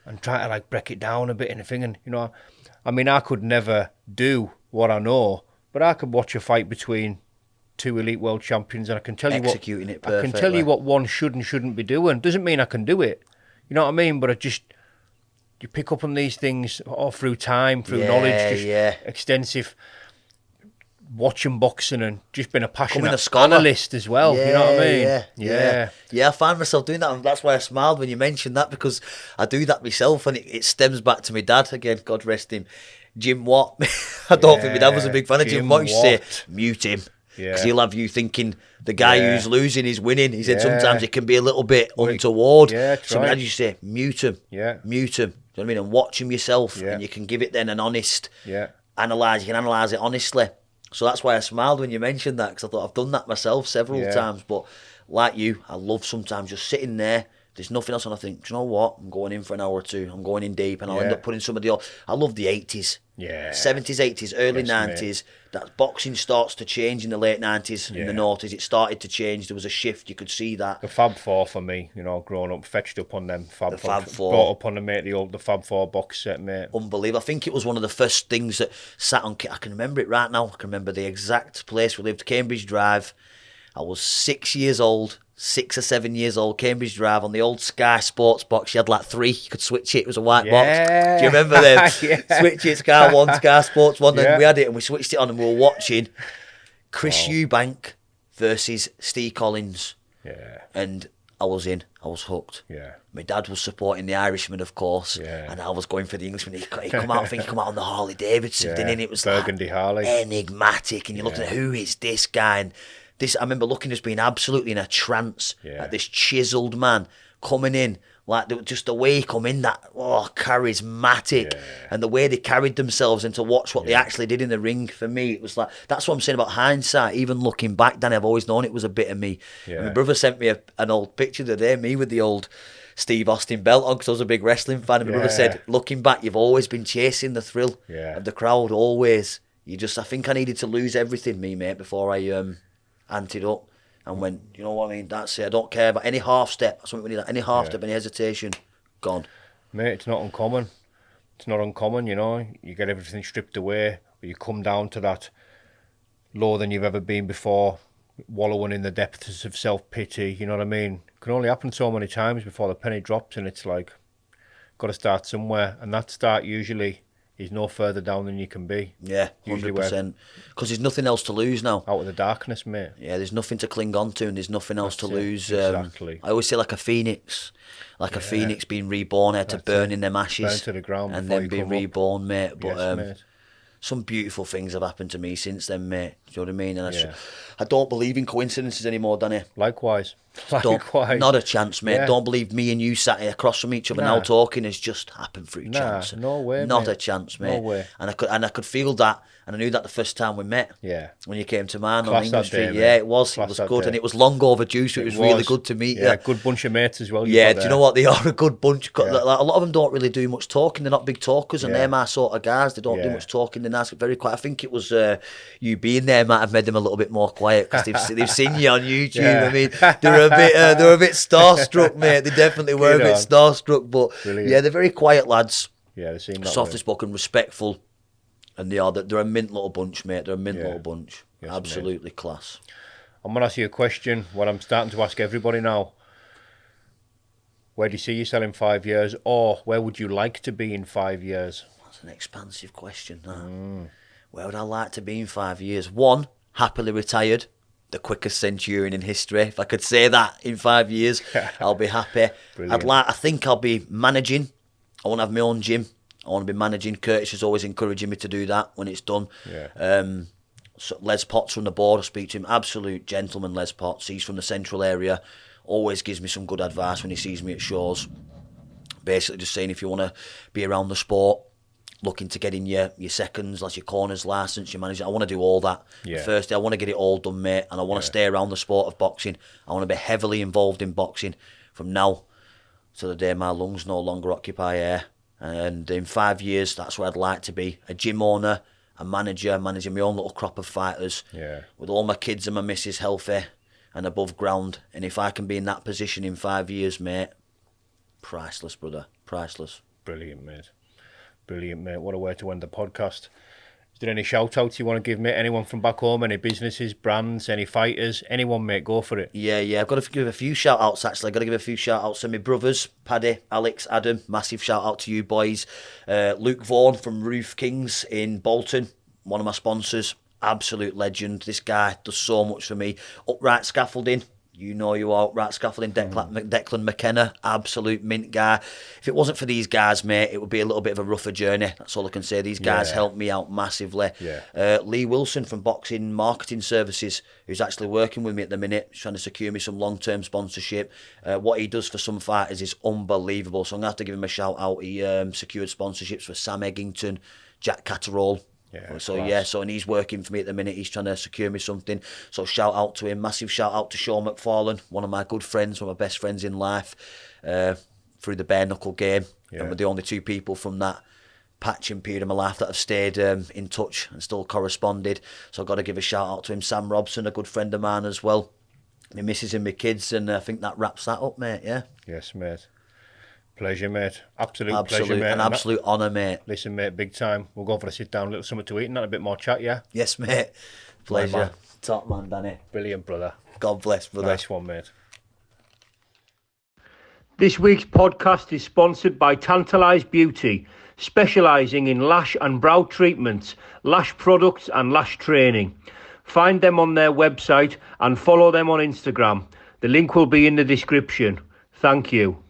And try to like break it down a bit and thing. And, you know, I mean, I could never do what I know, but I could watch a fight between 2 elite world champions and I can tell you what one should and shouldn't be doing. Doesn't mean I can do it. You know what I mean? But you pick up on these things through time, through knowledge, extensive watching boxing and just being a passionate analyst as well. You know what I mean? Yeah, I find myself doing that, and that's why I smiled when you mentioned that, because I do that myself, and it stems back to my dad again, God rest him. Jim Watt. I don't think my dad was a big fan of Jim Watt. He used to say, mute him. Because he'll have you thinking the guy who's losing is winning. He said sometimes it can be a little bit untoward. So my dad used to say, mute him. Mute him. Do you know what I mean? And watch him yourself. And you can give it then an honest analyse. You can analyse it honestly. So that's why I smiled when you mentioned that, because I thought I've done that myself several times. But like you, I love sometimes just sitting there. There's nothing else, and I think, do you know what? I'm going in for an hour or two. I'm going in deep, and I'll end up putting some of the. I love the 80s, 70s, 80s, early 90s. Mate. That boxing starts to change in the late 90s, in the noughties. It started to change. There was a shift. You could see that. The Fab Four for me, you know, growing up, fetched up on them. Fab Four. Brought up on the Fab Four box set, mate. Unbelievable. I think it was one of the first things that sat on. I can remember it right now. I can remember the exact place we lived, Cambridge Drive. I was 6 years old. 6 or 7 years old, Cambridge Drive, on the old Sky Sports box. You had like 3, you could switch it, it was a white box. Do you remember them? Switch it, Sky 1, Sky Sports 1, and we had it and we switched it on and we were watching Chris Eubank versus Steve Collins. And I was hooked. My dad was supporting the Irishman, of course, and I was going for the Englishman. He come out, I think he come out on the Harley Davidson, didn't he? It was Burgundy like Harley. Enigmatic, and you're looking at who is this guy, and I remember looking, just being absolutely in a trance at this chiseled man coming in, like just the way he come in, that charismatic, and the way they carried themselves, and to watch what they actually did in the ring. For me, it was like, that's what I'm saying about hindsight. Even looking back, Danny, I've always known it was a bit of me. And my brother sent me an old picture the other day, me with the old Steve Austin belt on, because I was a big wrestling fan. And my brother said, looking back, you've always been chasing the thrill of the crowd, always. I think I needed to lose everything, me, mate, before I anted up and went, you know what I mean, that's it, I don't care about any half step. That's what we need, any half step, any hesitation, gone. Mate, it's not uncommon, you know. You get everything stripped away, but you come down to that lower than you've ever been before, wallowing in the depths of self-pity, you know what I mean? It can only happen so many times before the penny drops, and it's like, got to start somewhere, and that start usually is no further down than you can be. Yeah, 100%. Because there's nothing else to lose now. Out of the darkness, mate. Yeah, there's nothing to cling on to, and there's nothing else to lose. Exactly. I always say like a phoenix. Like a phoenix being reborn, had to burn in them ashes. Burn to the ground and then being reborn, mate. But mate. Some beautiful things have happened to me since then, mate. Do you know what I mean? And I don't believe in coincidences anymore, Danny. Likewise. Not a chance, mate. Yeah. Don't believe me and you sat here across from each other now talking has just happened through chance. No way, Not mate. a chance, mate. No way. And I could feel that, and I knew that the first time we met. Yeah. When you came to mine Class on English Street. Day, Yeah, it was. Class it was good, and it was long overdue, so it was really good to meet you. Yeah, good bunch of mates as well. Do you know what? They are a good bunch. Like, a lot of them don't really do much talking. They're not big talkers, and they're my sort of guys. They don't do much talking. They're nice, very quiet. I think it was you being there might have made them a little bit more quiet, because they've seen you on YouTube. I mean, they're a bit starstruck, mate. They definitely were a bit starstruck, but they're very quiet lads. Yeah, they seem that softly spoken, respectful, and they're a mint little bunch, mate. They're a mint little bunch. Yes, absolutely class. I'm gonna ask you a question. What I'm starting to ask everybody now: where do you see yourself in 5 years, or where would you like to be in 5 years? That's an expansive question. Where would I like to be in 5 years? One, happily retired. The quickest centurion in history. If I could say that in 5 years, I'll be happy. I think I'll be managing. I want to have my own gym. I want to be managing. Curtis is always encouraging me to do that when it's done. So Les Potts from the board, I speak to him. Absolute gentleman, Les Potts. He's from the central area. Always gives me some good advice when he sees me at shows. Basically just saying, if you want to be around the sport, looking to get in your seconds, like your corners licence, your manager. I want to do all that. Firstly, I want to get it all done, mate, and I want to stay around the sport of boxing. I want to be heavily involved in boxing from now to the day my lungs no longer occupy air. And in 5 years, that's where I'd like to be. A gym owner, a manager, managing my own little crop of fighters, with all my kids and my missus healthy and above ground. And if I can be in that position in 5 years, mate, priceless, brother, priceless. Brilliant, mate. Brilliant, mate. What a way to end the podcast. Is there any shout-outs you want to give, mate? Anyone from back home? Any businesses, brands, any fighters? Anyone, mate? Go for it. Yeah. I've got to give a few shout-outs, actually. I've got to give a few shout-outs to my brothers, Paddy, Alex, Adam. Massive shout-out to you boys. Luke Vaughan from Roof Kings in Bolton, one of my sponsors. Absolute legend. This guy does so much for me. Upright scaffolding. You know you are. Right, scaffolding, Declan McKenna, absolute mint guy. If it wasn't for these guys, mate, it would be a little bit of a rougher journey. That's all I can say. These guys helped me out massively. Lee Wilson from Boxing Marketing Services, who's actually working with me at the minute, trying to secure me some long-term sponsorship. What he does for some fighters is unbelievable. So I'm going to have to give him a shout out. He secured sponsorships for Sam Eggington, Jack Catterall. And he's working for me at the minute. He's trying to secure me something. So shout out to him. Massive shout out to Sean McFarlane, one of my good friends, one of my best friends in life, through the bare knuckle game. And we're the only two people from that patch and period of my life that have stayed in touch and still corresponded. So I've got to give a shout out to him. Sam Robson, a good friend of mine as well. My missus and my kids, and I think that wraps that up, mate. Yeah. Yes, mate. Pleasure, mate. Absolute pleasure, mate. An absolute honour, mate. Listen, mate, big time. We'll go for a sit down, a little something to eat, and a bit more chat, yeah? Yes, mate. Pleasure. Top man, Danny. Brilliant, brother. God bless, brother. Nice one, mate. This week's podcast is sponsored by Tantalise Beauty, specialising in lash and brow treatments, lash products and lash training. Find them on their website and follow them on Instagram. The link will be in the description. Thank you.